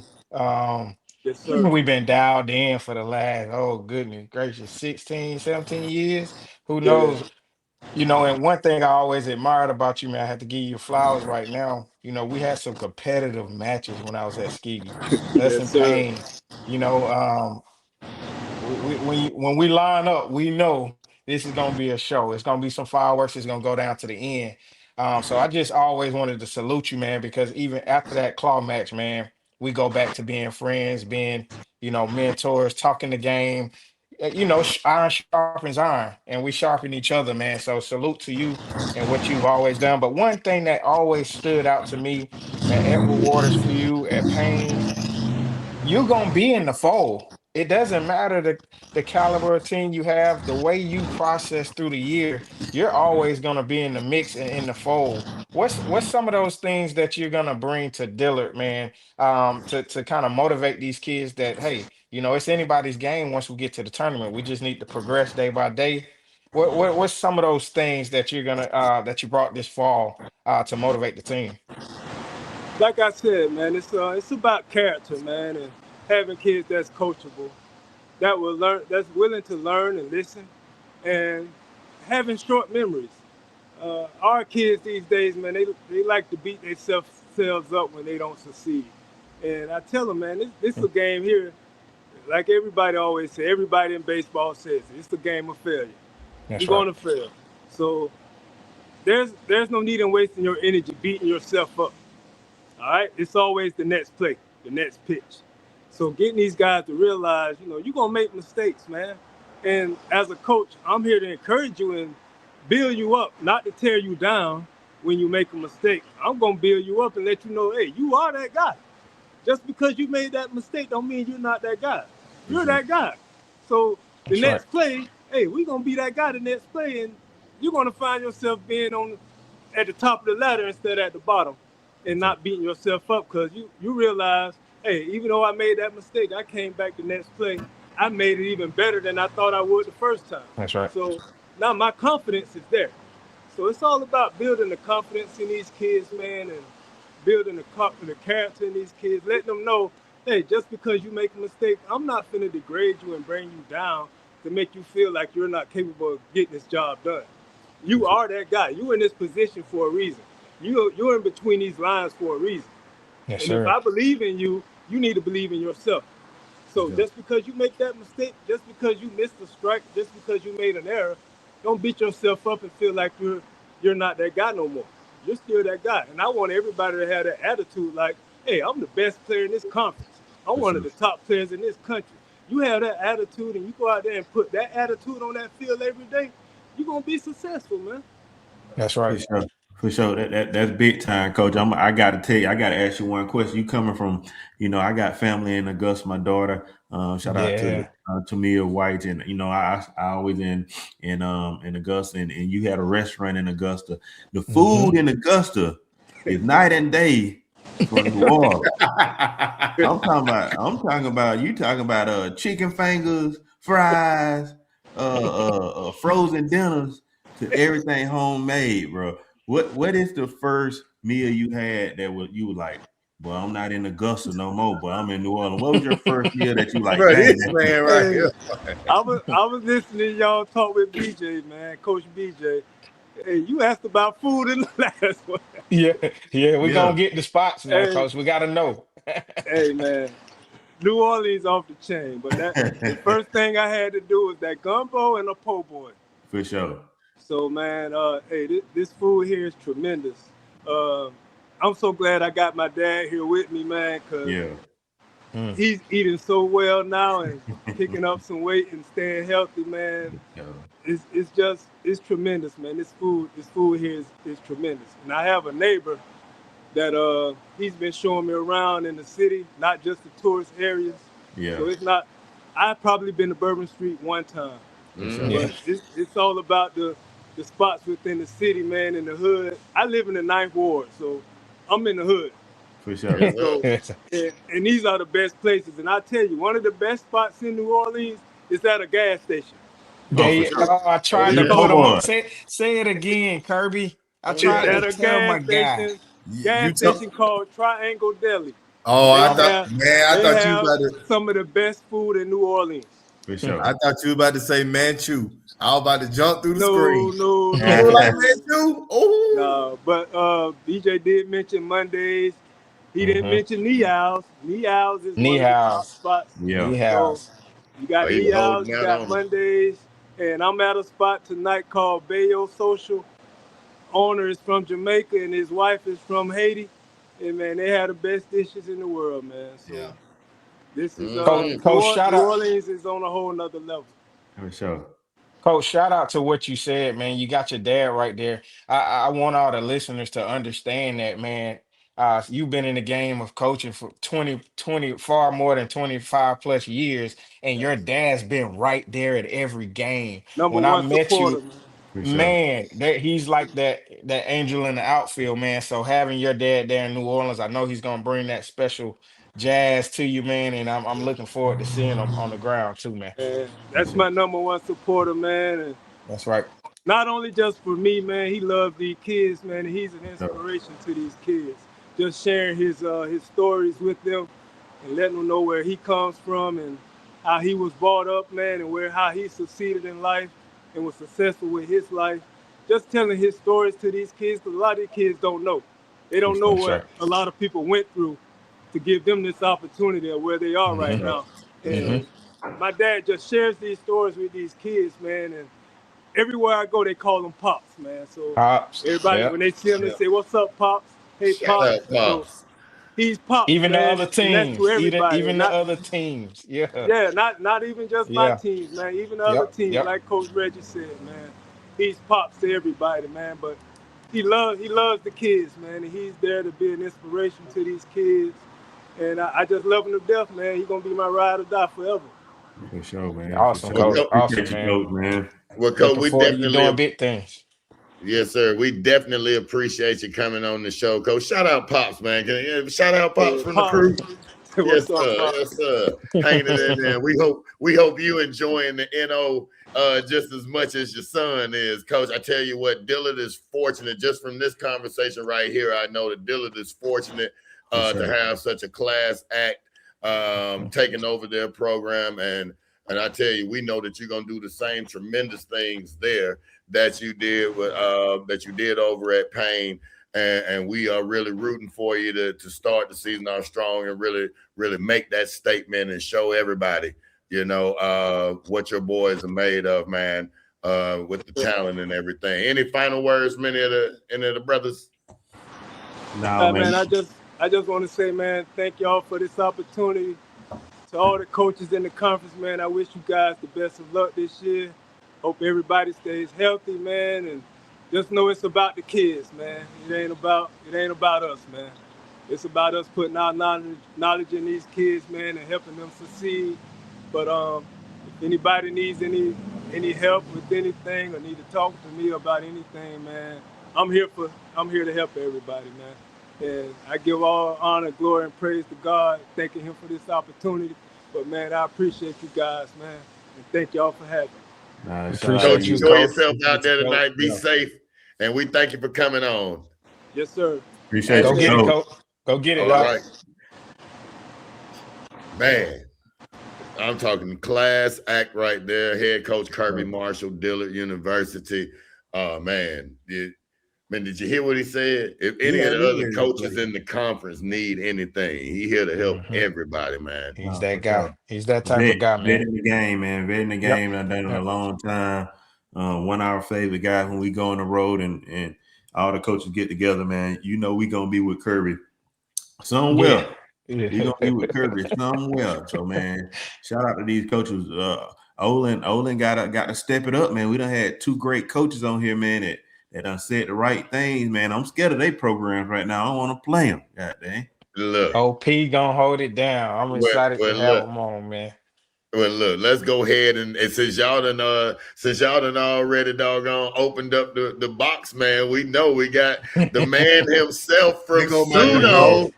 Yes, sir. We've been dialed in for the last, goodness gracious, 16, 17 years. Who knows? And one thing I always admired about you, man, I have to give you flowers right now. We had some competitive matches when I was at Skiggy. Us and Payne, when we line up, we know this is going to be a show. It's going to be some fireworks. It's going to go down to the end. So I just always wanted to salute you, man, because even after that claw match, man, we go back to being friends, being, mentors, talking the game. Iron sharpens iron, and we sharpen each other, man. So salute to you and what you've always done. But one thing that always stood out to me, man, Edward Waters for you at Payne, you're going to be in the fold. It doesn't matter the caliber of team you have, the way you process through the year, you're always going to be in the mix and in the fold. What's some of those things that you're going to bring to Dillard, man, to kind of motivate these kids that, hey, it's anybody's game once we get to the tournament. We just need to progress day by day. What's some of those things that you're going to that you brought this fall to motivate the team? Like I said, man, it's about character, man, and having kids that's coachable, that's willing to learn and listen, and having short memories. Our kids these days, man, they like to beat themselves up when they don't succeed. And I tell them, man, this is a game here, like everybody always says, everybody in baseball says, it's a game of failure. You're going to fail. So there's no need in wasting your energy beating yourself up. All right, it's always the next play, the next pitch. So getting these guys to realize, you're gonna make mistakes, man. And as a coach, I'm here to encourage you and build you up, not to tear you down when you make a mistake. I'm gonna build you up and let you know, hey, you are that guy. Just because you made that mistake don't mean you're not that guy. You're that guy. So the next play, hey, we're gonna be that guy the next play, and you're gonna find yourself being at the top of the ladder instead of at the bottom. And not beating yourself up, because you realize, hey, even though I made that mistake, I came back the next play. I made it even better than I thought I would the first time. That's right. So now my confidence is there. So it's all about building the confidence in these kids, man, and building the character in these kids, letting them know, hey, just because you make a mistake, I'm not finna degrade you and bring you down to make you feel like you're not capable of getting this job done. You are that guy. You're in this position for a reason. You're in between these lines for a reason. Yes, and sir. if I believe in you, you need to believe in yourself. So just because you make that mistake, just because you missed a strike, just because you made an error, don't beat yourself up and feel like you're not that guy no more. You're still that guy. And I want everybody to have that attitude like, hey, I'm the best player in this conference. I'm one of the top players in this country. You have that attitude and you go out there and put that attitude on that field every day, you're going to be successful, man. That's right. For sure. That's big time, Coach. I got to tell you, I got to ask you one question. You coming from, I got family in Augusta. My daughter, shout out to Mia White, and I always in Augusta, and you had a restaurant in Augusta. The food in Augusta is night and day from New Orleans. I'm talking about chicken fingers, fries, frozen dinners, to everything homemade, bro. What is the first meal you had that you were like, well, I'm not in Augusta no more, but I'm in New Orleans? What was your first meal that you like? Bro, this man right here. I was listening to y'all talk with BJ, man, Coach BJ. Hey, you asked about food in the last one. Yeah, we're gonna get the spots now, Coach. We gotta know. Hey, man, New Orleans off the chain. But the first thing I had to do was that gumbo and a po' boy. For sure. So, man, hey, this food here is tremendous. I'm so glad I got my dad here with me, man, because he's eating so well now and picking up some weight and staying healthy, man. It's tremendous, man. This food here is tremendous. And I have a neighbor that he's been showing me around in the city, not just the tourist areas. Yeah. So it's not. I've probably been to Bourbon Street one time. But it's all about the spots within the city, man, in the hood. I live in the 9th Ward, so I'm in the hood. For sure. So, and these are the best places. And I tell you, one of the best spots in New Orleans is at a gas station. I tried to put them on. Say it again, Kirby. I tried to tell my guy. Gas station called Triangle Deli. Oh, I thought you about to some of the best food in New Orleans. For sure. I thought you were about to say Manchu. I was about to jump through the screen. No. Like Manchu? Oh. No, but BJ did mention Mondays. He didn't mention Niao's. Niao's is one of the top spots. Yeah. So you got Niao's, you got Mondays, and I'm at a spot tonight called Bayo Social. Owner is from Jamaica and his wife is from Haiti. And man, they have the best dishes in the world, man. So this is Coach, shout out. New Orleans is on a whole nother level. For sure. Coach, shout out to what you said, man. You got your dad right there. I want all the listeners to understand that, man. You've been in the game of coaching for 20, far more than 25 plus years, and your dad's been right there at every game. When I met you, man, he's like that angel in the outfield, man. So having your dad there in New Orleans, I know he's gonna bring that special jazz to you, man, and I'm looking forward to seeing him on the ground too, man. That's my #1 supporter, man. And that's right. Not only just for me, man. He loves these kids, man, and he's an inspiration to these kids. Just sharing his stories with them and letting them know where he comes from and how he was brought up, man, and how he succeeded in life and was successful with his life. Just telling his stories to these kids, because a lot of these kids don't know. They don't know what a lot of people went through to give them this opportunity of where they are right now. And my dad just shares these stories with these kids, man, and everywhere I go, they call them Pops, man. So everybody, when they see him, they say, "What's up, Pops?" Hey, Pops. So he's Pops. Even man. the other teams. Even the other teams. Yeah, not even just my teams, man. Even the other teams, like Coach Reggie said, man. He's Pops to everybody, man. But he loves the kids, man, and he's there to be an inspiration to these kids. And I just love him to death, man. He's gonna be my ride or die forever. For sure, man. Awesome, Coach. Awesome, man. Well, Coach, we definitely doing big things. Yes, sir. We definitely appreciate you coming on the show, Coach. Shout out Pops, man. Shout out Pops from the crew. Yes, sir. Yes, sir. Hanging in there. We hope you enjoying the NO just as much as your son is, Coach. I tell you what, Dillard is fortunate. Just from this conversation right here, I know that Dillard is fortunate to have such a class act taking over their program, and I tell you, we know that you're gonna do the same tremendous things there that you did with over at Payne, and we are really rooting for you to start the season off strong and really make that statement and show everybody, what your boys are made of, man, with the talent and everything. Any final words, any of the brothers? No, man. I just want to say, man, thank y'all for this opportunity. To all the coaches in the conference, man, I wish you guys the best of luck this year. Hope everybody stays healthy, man, and just know it's about the kids, man. It ain't about us, man. It's about us putting our knowledge in these kids, man, and helping them succeed. But if anybody needs any help with anything or need to talk to me about anything, man, I'm here to help everybody, man. And I give all honor, glory, and praise to God, thanking him for this opportunity. But, man, I appreciate you guys, man, and thank y'all for having me. Coach, enjoy yourself out there tonight. Be safe, and we thank you for coming on. Yes, sir. Appreciate Go it, get it, Coach. Go get it. All right. Man, I'm talking class act right there. Head coach Kirby Marshall, Dillard University. Man, Man, did you hear what he said? If any of Yeah, the other yeah, coaches yeah. in the conference need anything, he here to help Mhm. everybody, man. He's No, that for guy. sure. He's that type of guy, man. Vetting the game, man. Vetting the game. I've done it a long time. One of our favorite guys when we go on the road and all the coaches get together, man. You know we gonna be with Kirby somewhere. Yeah. We gonna be with Kirby somewhere. So man, shout out to these coaches. Olen got to step it up, man. We done had two great coaches on here, man. That done said the right things, man. I'm scared of their programs right now. I don't want to play them. God dang. Look, OP gonna hold it down. I'm excited to have him on, man. Well, look, let's go ahead and since y'all done already doggone opened up the box, man, we know we got the man himself from SUNO.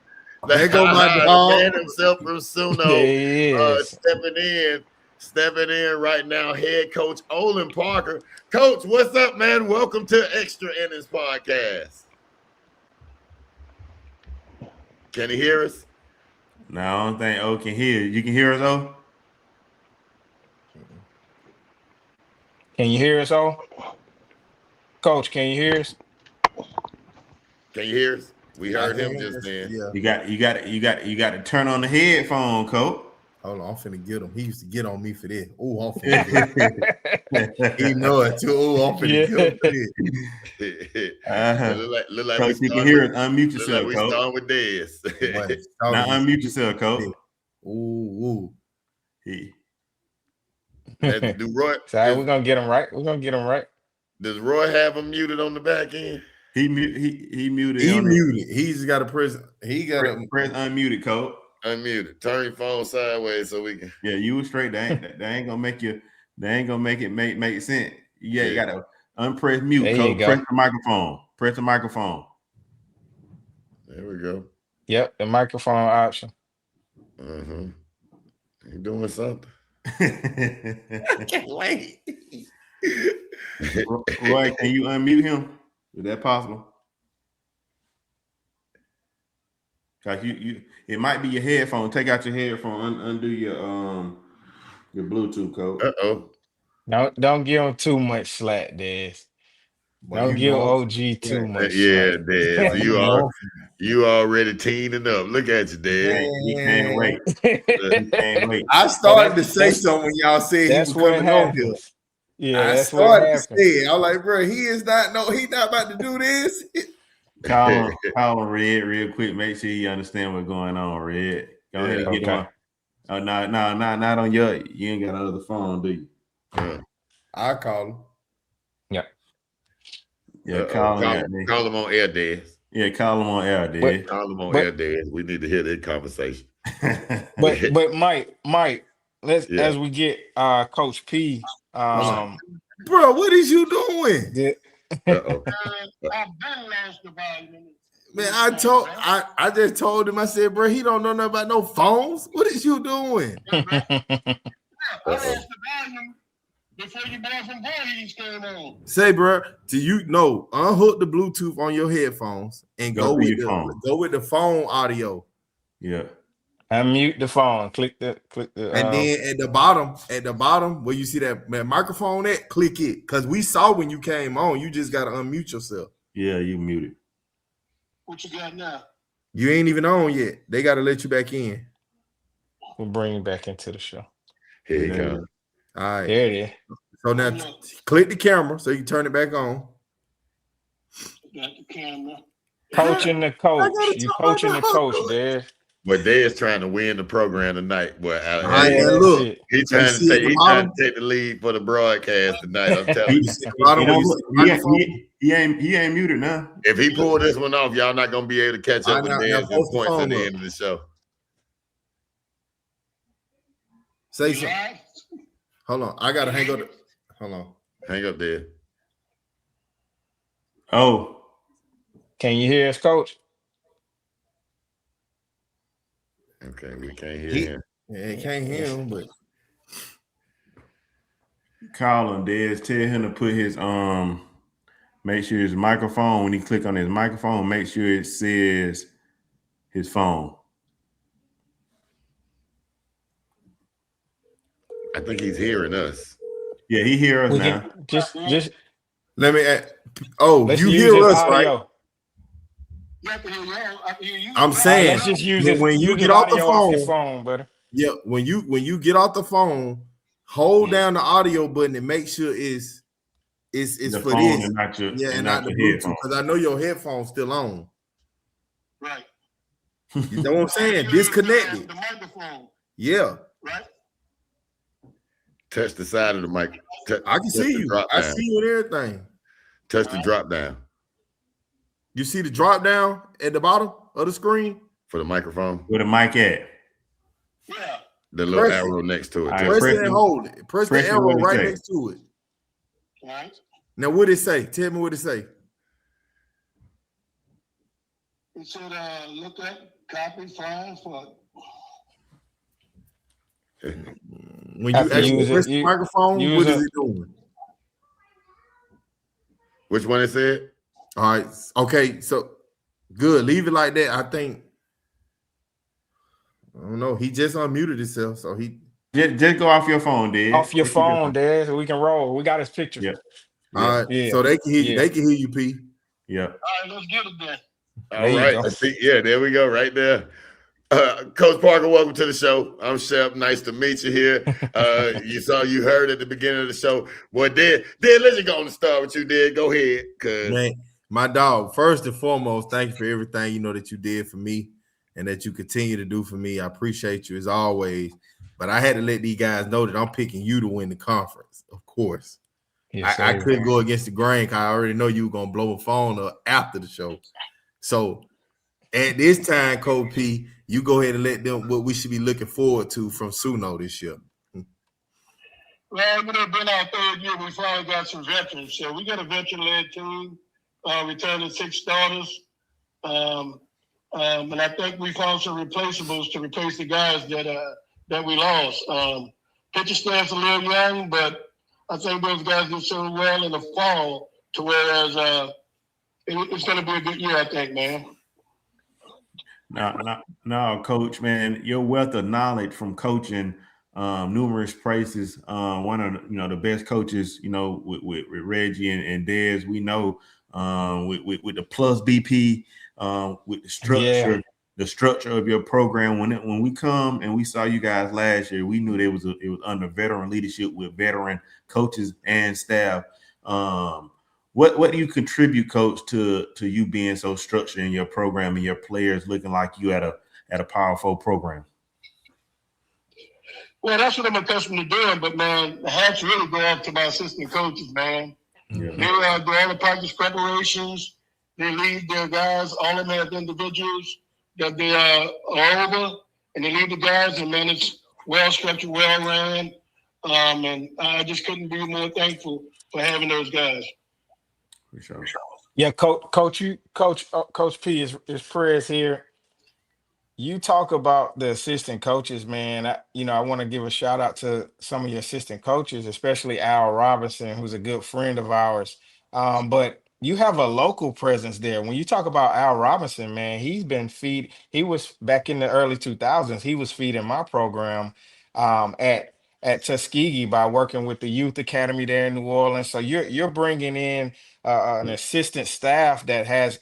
There go my dog. The man himself from SUNO There he is. stepping in right now, head coach Olen Parker. Coach, what's up, man? Welcome to Extra Innings Podcast. Can he hear us? No, I don't think O can hear. You can hear us, O? Can you hear us all? Coach, can you hear us? Can you hear us? We heard him just then. Yeah. You got to turn on the headphone, coach. Hold on, I'm finna get him. He used to get on me for this. Oh, I'm finna get him. He know it too. Oh, I'm finna get him for this. Look like Coach, you can hear us. Unmute yourself, we coach. starting with Dez. Now unmute yourself, coach. Ooh. Do Roy? So we're gonna get him right. We're gonna get him right. Does Roy have him muted on the back end? He muted. He muted. He's got to press. He got to press unmuted, coach. Unmuted. Turn your phone sideways so we can. Yeah, you were straight. They ain't gonna make you. They ain't gonna make it make sense. Yeah, you gotta unpress mute. There Coach. you go. Press the microphone. Press the microphone. There we go. Yep, the microphone option. You doing something? I can't wait. Roy, can you unmute him? Is that possible? Cause you it might be your headphone. Take out your headphone. Undo your Bluetooth, coach. Don't give him too much slack, Dez. Don't give OG too much. Yeah, slack. Dez. You already teeing up. Look at you, Dez. He can't wait. He can't wait. I started to say something when y'all said he was coming on here. Yeah, I that's what started to happened. say it. I'm like, bro, he's not about to do this. Call him Red real quick. Make sure you understand what's going on, Red. Go ahead and get him. Oh, no, not on your. You ain't got another phone, do you? I call him. Yeah, call him on air, Dez. Yeah, call him on air, Dez. Call him on air, Dez. We need to hear that conversation. But Mike, as we get Coach P. Bro, what is you doing? Man, I just told him, I said, bro, he don't know nothing about no phones. What is you doing? Before you bought some Voorhees came on. Say, bro, unhook the Bluetooth on your headphones and go with the phone audio. Yeah. Unmute the phone. Click the and then at the bottom where you see that microphone at, click it. Because we saw when you came on, you just gotta unmute yourself. Yeah, you muted. What you got now? You ain't even on yet. They gotta let you back in. We'll bring you back into the show. Here you go. All right. There it is. So now click the camera so you can turn it back on. Got the camera. Coaching the coach. You coaching the coach, Dez. But Dez trying to win the program tonight. Boy, Look, he's trying to take the lead for the broadcast tonight. I'm telling you. He ain't muted now. If he pull this one off, y'all not gonna be able to catch up with Dez in points at the end of the show. Say something. Hold on. I gotta hang up. Hold on. Hang up there. Oh. Can you hear us, Coach? Okay, we can't hear him. Yeah, can't hear him, but call him, Dez. Tell him to put his make sure his microphone, when he click on his microphone, make sure it says his phone. I think he's hearing us. Yeah, he hears us now. Let me add, Let's you use hear his us, audio. right? Yeah, I can hear y'all. I can hear you. I'm saying Let's just use it. when you Use get the off the audio off your phone, phone, buddy. yeah, when you get off the phone, hold down the audio button and make sure it's The for phone this. and not your, Yeah, and not not the your Bluetooth, headphones. because I know your headphones still on. Right. You know what I'm saying? Disconnected. The microphone. Yeah. Right. Touch the side of the mic. I can see you. I see you and everything. Touch the drop down You see the drop down at the bottom of the screen? for the microphone. Where the mic at? Yeah. The little Press it. arrow next to it. All right, Press press it and it. hold it. Press the Press it, arrow what it right say? next to it. All right. Now, what did it say? Tell me what it say. It said, look at copy file for. When you Have to actually use press it. the microphone, use what is it. it doing? Which one it said? All right. Okay. So good. Leave it like that. I think. I don't know. He just unmuted himself, so he. Just go off your phone, Dad. Off your Just keep phone, Dad, so we can roll. We got his picture. Yeah. All right. Yeah. So they can hear you. Yeah. They can hear you, P. Yeah. All right, let's get it then. All There you right. go. I see. Yeah, there we go. Right there. Coach Parker, welcome to the show. I'm Shep. Nice to meet you here. You heard at the beginning of the show. Boy, Dad, let's just go on and start with you, Dad. Go ahead. Man, my dog, first and foremost, thank you for everything that you did for me and that you continue to do for me. I appreciate you as always. But I had to let these guys know that I'm picking you to win the conference, of course. Yes, I sir. couldn't go against the grain because I already know you were going to blow a phone up after the show. So at this time, Coach P, you go ahead and let them what we should be looking forward to from SUNO this year. Well, been our third year. We finally got some veterans. So we got a veteran-led team, returning 6 starters. And I think we found some replaceables to replace the guys that we lost. Pitcher staff's a little young, but I think those guys did so well in the fall to whereas it's going to be a good year, I think, man. No, Coach, man, your wealth of knowledge from coaching numerous places. One of the best coaches, with Reggie and Dez, we know with the plus BP, with the structure. Yeah. The structure of your program. When we come and we saw you guys last year, we knew it was under veteran leadership with veteran coaches and staff. What do you contribute, Coach, to you being so structured in your program and your players looking like you at a powerful program? Well, that's what I'm accustomed to doing, but man, the hats really go off to my assistant coaches, man. Yeah. They do all the practice preparations. They lead their guys. All of them have individuals that they are over, and they lead the guys, and man, it's well structured, well ran, and I just couldn't be more thankful for having those guys. For sure. Yeah, Coach P is Perez here. You talk about the assistant coaches, man. I want to give a shout out to some of your assistant coaches, especially Al Robinson, who's a good friend of ours. But you have a local presence there. When you talk about Al Robinson, man, he was back in the early 2000s. He was feeding my program at Tuskegee by working with the youth academy there in New Orleans. So you're bringing in an assistant staff that has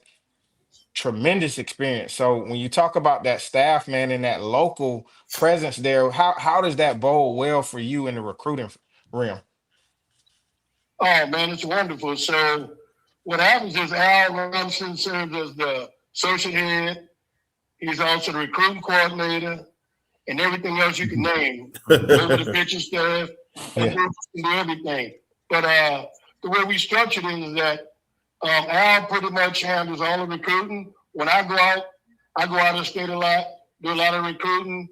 tremendous experience. So when you talk about that staff, man, and that local presence there, how does that bode well for you in the recruiting realm? Oh, man, it's wonderful. So what happens is Al Robinson serves as the associate head. He's also the recruiting coordinator and everything else you can name. Over the pitching staff, and do everything. But the way we structured it is that Al pretty much handles all the recruiting. When I go out of state a lot, do a lot of recruiting,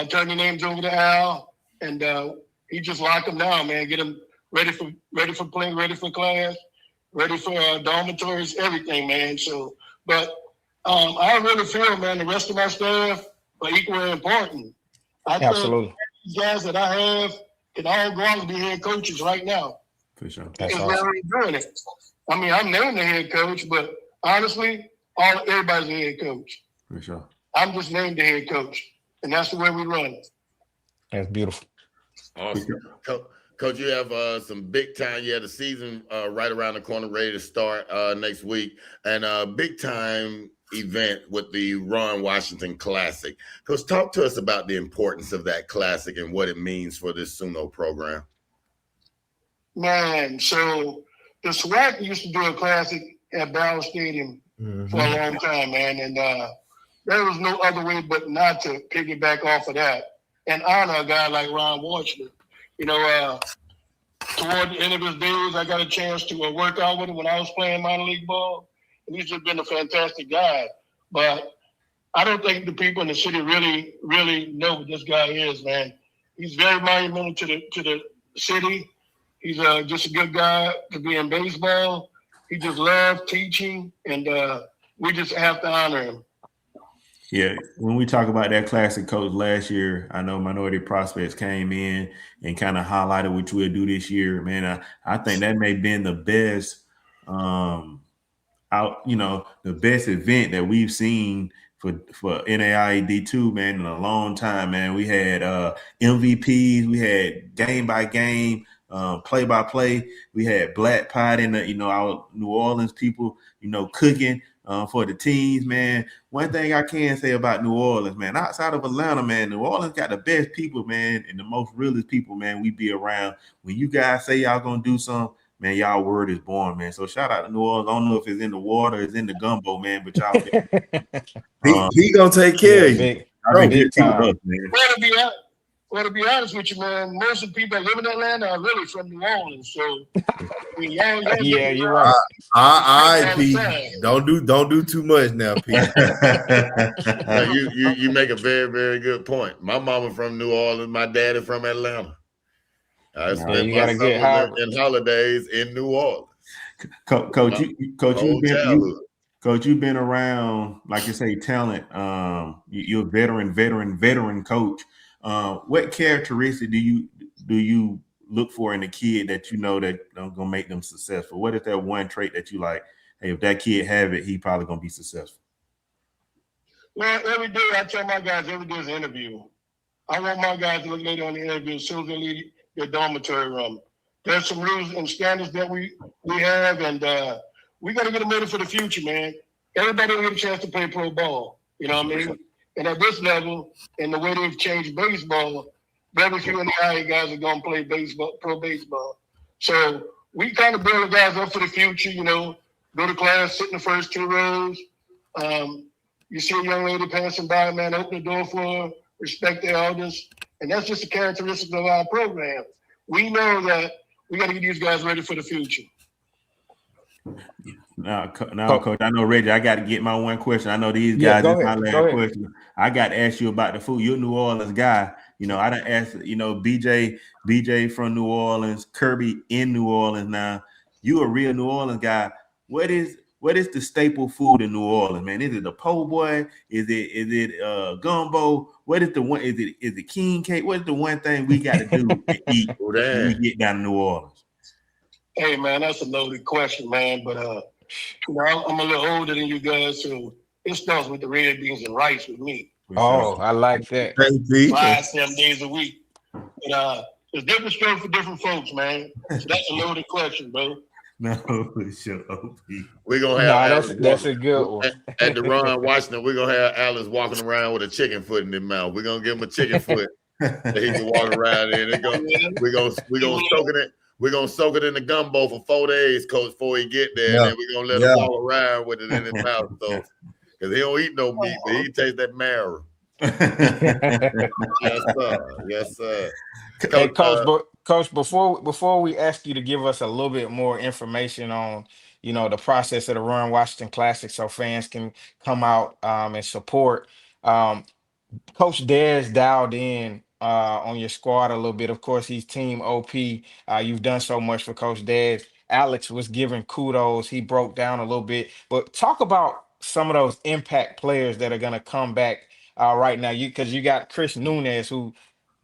turn the names over to Al, and he just lock them down, man. Get them ready for playing, ready for class, ready for dormitories, everything, man. So, but I really feel, man, the rest of my staff are equally important. Absolutely. Think these guys that I have can all go out and be head coaches right now. For sure. That's Because awesome. we're already doing it. I mean, I'm named the head coach, but honestly, everybody's the head coach. For sure. I'm just named the head coach, and that's the way we run it. That's beautiful. Awesome. Coach, you have some big time. You had a season right around the corner, ready to start next week, and a big time event with the Ron Washington Classic. Coach, talk to us about the importance of that classic and what it means for this SUNO program. Man, so the SWAC used to do a classic at Barrow Stadium for a long time, man, and there was no other way but not to piggyback off of that and honor a guy like Ron Washington. You know, toward the end of his days, I got a chance to work out with him when I was playing minor league ball, and he's just been a fantastic guy. But I don't think the people in the city really know what this guy is, man. He's very monumental to the city. He's just a good guy to be in baseball. He just loves teaching, and we just have to honor him. Yeah, when we talk about that classic, Coach, last year, I know Minority Prospects came in and kind of highlighted what we'll do this year. Man, I think that may have been the best, the best event that we've seen for NAIA D2, man, in a long time, man. We had MVPs, we had game by game, play by play. We had black pot in the, our New Orleans people, cooking for the teams, man. One thing I can say about New Orleans, man, outside of Atlanta, man, New Orleans got the best people, man, and the most realest people, man, we be around. When you guys say y'all gonna do something, man, y'all word is born, man. So shout out to New Orleans. I don't know if it's in the water, it's in the gumbo, man, but y'all he gonna take care of you. Well, to be honest with you, man, most of the people that live in Atlanta are really from New Orleans. So, yeah, you're right. All right, Pete. Don't do too much now, Pete. You make a very, very good point. My mama from New Orleans. My daddy from Atlanta. I spent my summers and holidays in New Orleans. Coach, you've been around, like you say, talent. You're a veteran coach. What characteristic do you look for in a kid that that gonna make them successful? What is that one trait that you like? Hey, if that kid have it, he probably gonna be successful. Well, every day I tell my guys every day is an interview. I want my guys to look later on the interview as soon as they leave their dormitory room. There's some rules and standards that we have, and we got to get them ready for the future, man. Everybody will get a chance to play pro ball. You know what I mean? And at this level, and the way they've changed baseball, very few NAIA guys are going to play pro baseball. So we kind of build the guys up for the future, go to class, sit in the first two rows. You see a young lady passing by, man, open the door for her, respect the elders. And that's just a characteristic of our program. We know that we got to get these guys ready for the future. Now, Coach, I know, Reggie, I got to get my one question. I know these guys, this is my last question. I got to ask you about the food. You're a New Orleans guy. I done asked, BJ from New Orleans, Kirby in New Orleans now. You a real New Orleans guy. What is the staple food in New Orleans, man? Is it the po' boy? Is it gumbo? What is the one? Is it king cake? What is the one thing we got to do to eat when we get down to New Orleans? Hey, man, that's a loaded question, man. But I'm a little older than you guys, so it starts with the red beans and rice with me. Oh, I like that. 5-7 days a week. But there's different stuff for different folks, man. So that's a loaded question, bro. No, sure. We're gonna have that's a good one. At the Ron Washington, we're gonna have Alice walking around with a chicken foot in his mouth. We're gonna give him a chicken foot that he can walk around in. We're gonna soak it in. We're gonna soak it in the gumbo for 4 days, Coach, before he get there. And then we're gonna let him walk around with it in his mouth. So, because he don't eat no meat, but he taste that marrow. Yes, sir. Coach, before we ask you to give us a little bit more information on, the process of the Ron Washington Classic, so fans can come out and support. Coach Dez dialed in on your squad a little bit. Of course, he's Team OP. You've done so much for Coach Dez. Alex was giving kudos. He broke down a little bit, but talk about some of those impact players that are going to come back right now. Because you got Chris Nunez, who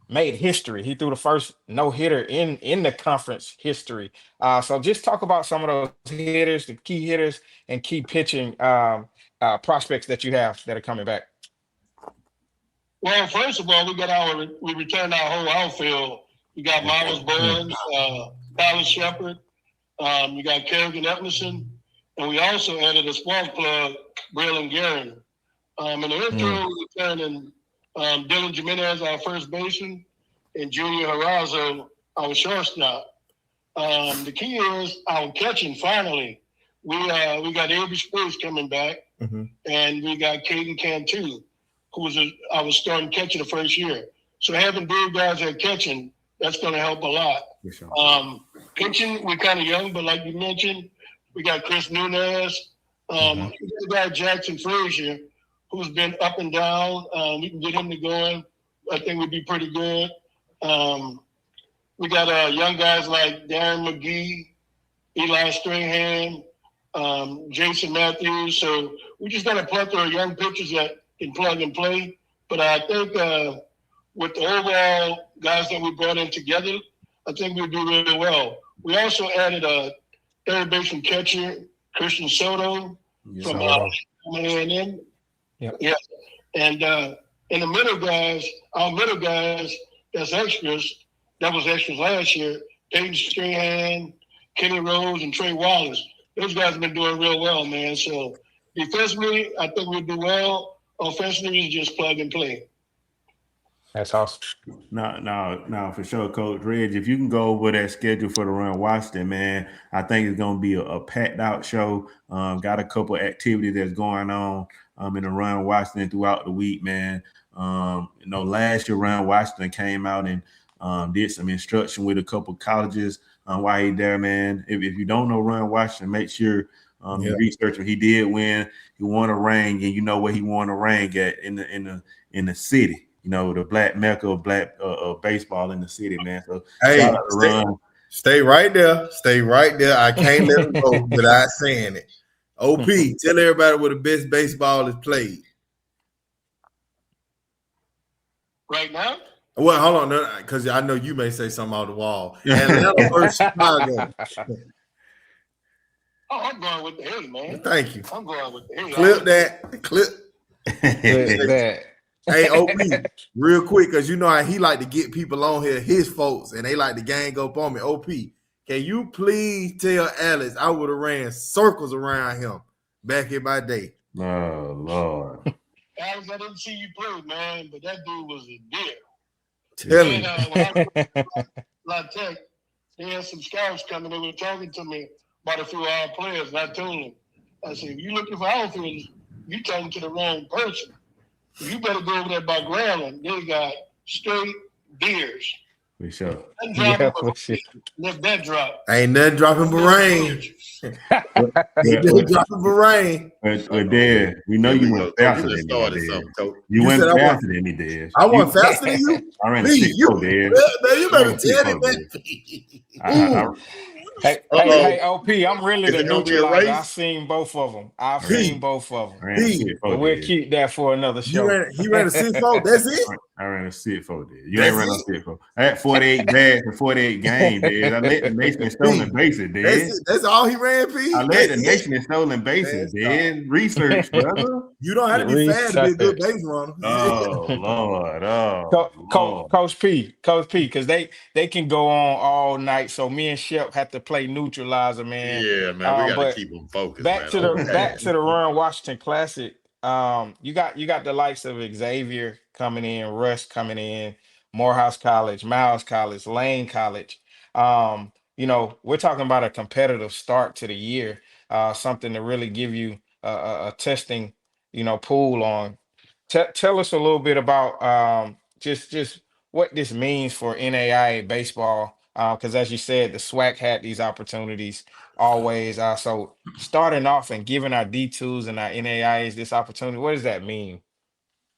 made history. He threw the first no-hitter in the conference history. So just talk about some of those hitters, the key hitters and key pitching prospects that you have that are coming back. Well, first of all, we returned our whole outfield You got Miles Bowens, Tyler Shepard. You got Kerby Epperson. And we also added a spark plug, Braylon Guerin. In the intro, we returning Dylan Jimenez, our first baseman, and Junior Harazo, our shortstop. The key is our catching. Finally, we got Avery Spruce coming back, and we got Caden Cantu, who was our starting catcher the first year. So having these guys at catching, that's going to help a lot. Sure. Pitching, we're kind of young, but like you mentioned, we got Chris Nunez. We got Jackson Frazier, who's been up and down. We can get him to going. I think we'd be pretty good. We got young guys like Darren McGee, Eli Stringham, Jason Matthews. So we just got a plethora of young pitchers that can plug and play. But I think with the overall guys that we brought in together, I think we'll do really well. We also added a third baseman catcher, Christian Soto from A&M. Yep. Yeah. And in the middle guys, our middle guys, that's extras. That was extras last year. Peyton Strahan, Kenny Rose, and Trey Wallace. Those guys have been doing real well, man. So defensively, I think we'll do well. Offensively, just plug and play. That's awesome. No, for sure, Coach Reg. If you can go over that schedule for the Run Washington, man, I think it's going to be a packed out show. Got a couple activities that's going on in the Run Washington throughout the week, man. Last year Run Washington came out and did some instruction with a couple colleges while he's there, man. If you don't know Run Washington, make sure you research him. He did win. He won a ring, and you know where he won a ring at in the city. You know, the black mecca of black baseball in the city, man. So hey, stay right there. Stay right there. I can't let him go without saying it. OP, tell everybody where the best baseball is played. Right now? Well, hold on, because I know you may say something off the wall. Atlanta versus Chicago. Oh, I'm going with the A, man. Thank you. I'm going with the A. Clip that. Clip that. Hey, OP, real quick, because you know how he like to get people on here, his folks, and they like to gang up on me. OP, can you please tell Alex I would have ran circles around him back in my day? Oh, Lord. Alex, I didn't see you play, man, but that dude was a deer. Tell him. When I was La Tech, they had some scouts coming. They were talking to me about a few of our players, and I told them, I said, if you're looking for outfielders, you're talking to the wrong person. You better go over there by Grambling. They got straight deers. For sure. Let that drop. Ain't nothing dropping but rain. Ain't nothing dropping but rain. But Dad, we know you went faster than me. You went faster than me, Dad. I went faster than you? I ran a 6-4, Dad. Man, you better tell me that. Hey, OP, I'm really the neutralizer. I've seen both of them. But we'll keep that for another show. He ran a 6-4. That's it? I ran a 6-4, Dad. You ain't ran a 6-4. I had 48 bags and 48 games, Dad. I led the nation in stolen bases, Dad. That's all he ran, P? I led the nation in stolen bases, Dad. Research, brother. You don't have to be fast to be a good base runner. Oh, Lord. Coach P, because they can go on all night. So me and Shep have to play neutralizer, man. Yeah, man. We got to keep them focused. Back to the Run Washington Classic. You got the likes of Xavier coming in, Russ coming in, Morehouse College, Miles College, Lane College. We're talking about a competitive start to the year, something to really give you a testing, pool on. Tell us a little bit about just what this means for NAIA baseball, because as you said, the SWAC had these opportunities always. So starting off and giving our D2s and our NAIAs this opportunity, what does that mean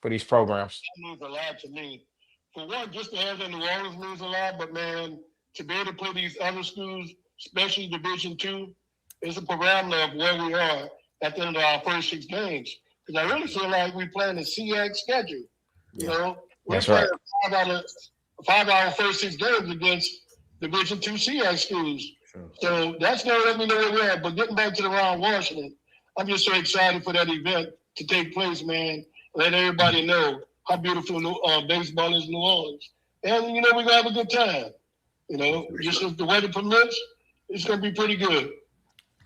for these programs? It means a lot to me. For one, just to have in New Orleans means a lot, but man, to be able to play these other schools, especially Division II, is a parameter of where we are at the end of our first 6 games. Because I really feel like we're playing a SEAC schedule. We're playing 5 out of first 6 games against Division II SEAC schools. Sure. So that's going to let me know where we're at. But getting back to the Ron Washington, I'm just so excited for that event to take place, man. Let everybody know how beautiful baseball is in New Orleans. And, we're going to have a good time. Just as the weather permits, it's going to be pretty good.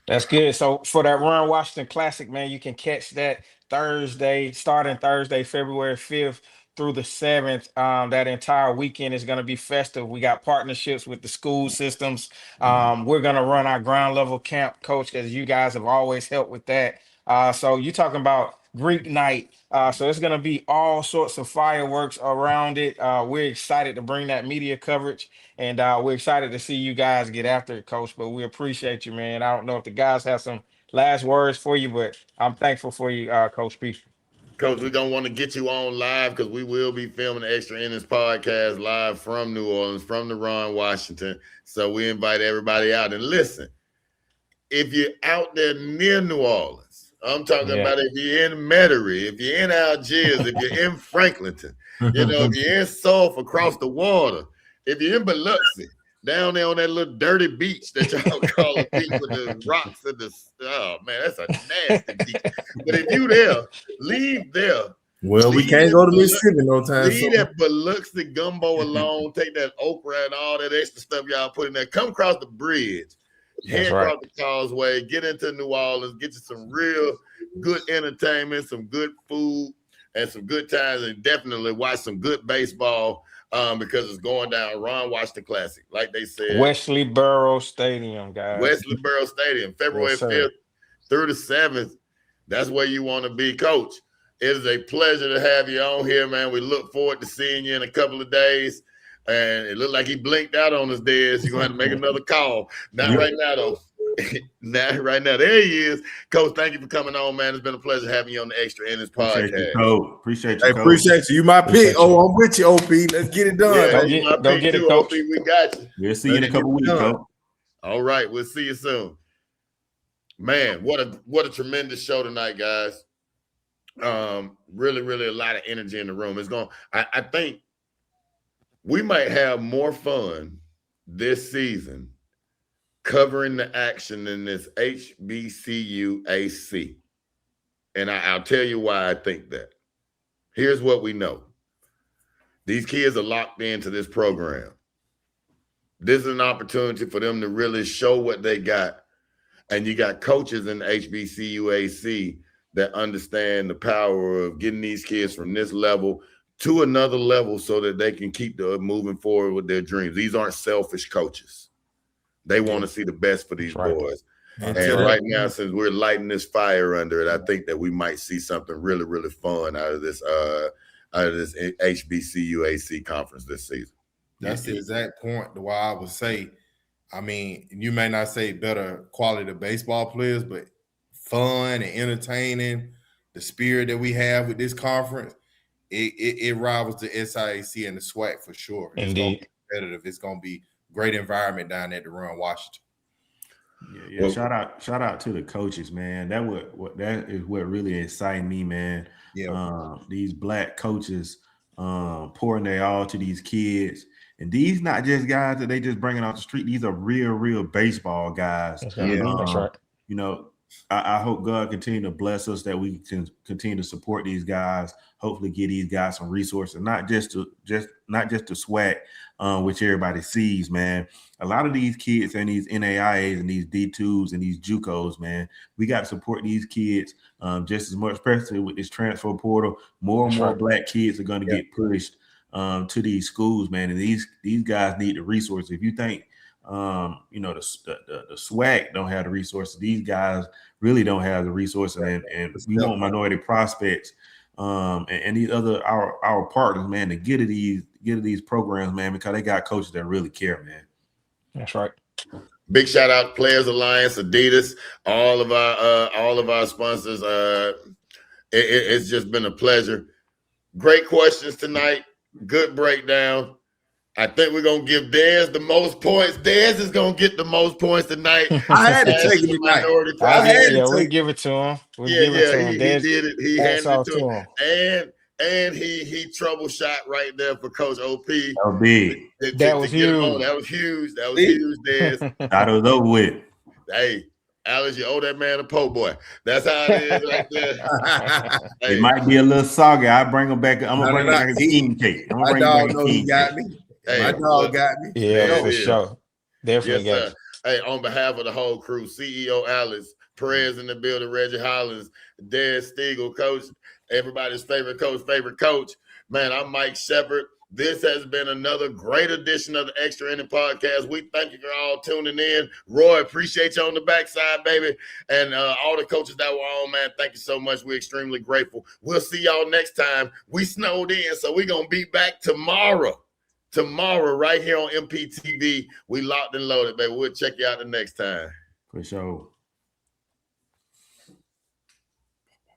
That's good. So for that Run Washington Classic, man, you can catch that starting Thursday, February 5th through the 7th. That entire weekend is going to be festive. We got partnerships with the school systems. We're going to run our ground level camp, Coach, because you guys have always helped with that. So you're talking about Greek night. So it's going to be all sorts of fireworks around it. We're excited to bring that media coverage, and we're excited to see you guys get after it, Coach. But we appreciate you, man. I don't know if the guys have some last words for you, but I'm thankful for you, Coach P. Coach, we don't want to get you on live because we will be filming the Extra Innings Podcast live from New Orleans, from the Ron Washington. So we invite everybody out. And listen, if you're out there near New Orleans, I'm talking about if you're in Metairie, if you're in Algiers, if you're in Franklinton, if you're in Sulphur across the water, if you're in Biloxi, down there on that little dirty beach that y'all call a beach with the rocks and the that's a nasty beach. But if you there, leave there. Well, we can't go to Mississippi no time. Leave that Biloxi gumbo alone. Take that okra and all that extra stuff y'all put in there. Come across the bridge. Head across the causeway. Get into New Orleans. Get you some real good entertainment, some good food, and some good times. And definitely watch some good baseball. Because it's going down Ron Washington Classic, like they said. Wesley Burroughs Stadium, guys. Wesley Burroughs Stadium, February 5th through the 7th. That's where you want to be, Coach. It is a pleasure to have you on here, man. We look forward to seeing you in a couple of days. And it looked like he blinked out on his desk. You're going to have to make another call. Not right now, though. Not right now. There he is. Coach, thank you for coming on, man. It's been a pleasure having you on the Extra Innings Podcast. Appreciate you, Coach. Appreciate you. You my pick. I'm with you, OP. Let's get it done. Don't get it, Coach. OP. We got you. We'll see you in a couple weeks, Coach. All right. We'll see you soon. Man, what a tremendous show tonight, guys. Really, really a lot of energy in the room. I think we might have more fun this season covering the action in this HBCUAC. And I'll tell you why I think that. Here's what we know. These kids are locked into this program. This is an opportunity for them to really show what they got. And you got coaches in the HBCUAC that understand the power of getting these kids from this level to another level so that they can keep moving forward with their dreams. These aren't selfish coaches. They want to see the best for these boys. And right now, since we're lighting this fire under it, I think that we might see something really, really fun out of this HBCUAC conference this season. That's the exact point why I would say, I mean, you may not say better quality of baseball players, but fun and entertaining, the spirit that we have with this conference, it rivals the SIAC and the SWAC for sure. It's going to be competitive. It's going to be great environment down at the Run Washington. Yeah. Shout out to the coaches, man. That is what really excited me, man. Yeah. These black coaches pouring their all to these kids, and these not just guys that they just bringing off the street. These are real baseball guys. That's right. I hope God continue to bless us that we can continue to support these guys. Hopefully, get these guys some resources, not just to SWAC, which everybody sees, man. A lot of these kids and these NAIAs and these D2s and these JUCOs, man, we got to support these kids just as much, especially with this transfer portal. More and more black kids are going to get pushed to these schools, man, and these guys need the resources. If you think the SWAC don't have the resources, these guys really don't have the resources, and we want minority prospects and these other our partners, man, to get to these programs, man, because they got coaches that really care, man. That's right. Big shout out Players Alliance, Adidas, all of our sponsors. It's just been a pleasure. Great questions tonight. Good breakdown. I think we're going to give Dez the most points. Dez is going to get the most points tonight. I had to take it tonight. We'll give it to him. He did it. He handed it to him. And he troubleshot right there for Coach OP. That was huge. That was huge, Dez. That was over with. Hey, Alex, you owe that man a po' boy. That's how it is right there. It might be a little soggy. I bring him back. I'm gonna bring him back a king cake. My dog knows he got me. My dog got me. Yeah, for sure. Definitely got sir. Hey, on behalf of the whole crew, CEO Alex, Perez in the building, Reggie Hollins, Dez Stiegel, coach, everybody's favorite coach. Man, I'm Mike Shepard. This has been another great edition of the Extra Innings Podcast. We thank you for all tuning in. Roy, appreciate you on the backside, baby. And all the coaches that were on, man, thank you so much. We're extremely grateful. We'll see y'all next time. We snowed in, so we're going to be back tomorrow. Tomorrow, right here on MPTV. We locked and loaded, baby. We'll check you out the next time. For sure.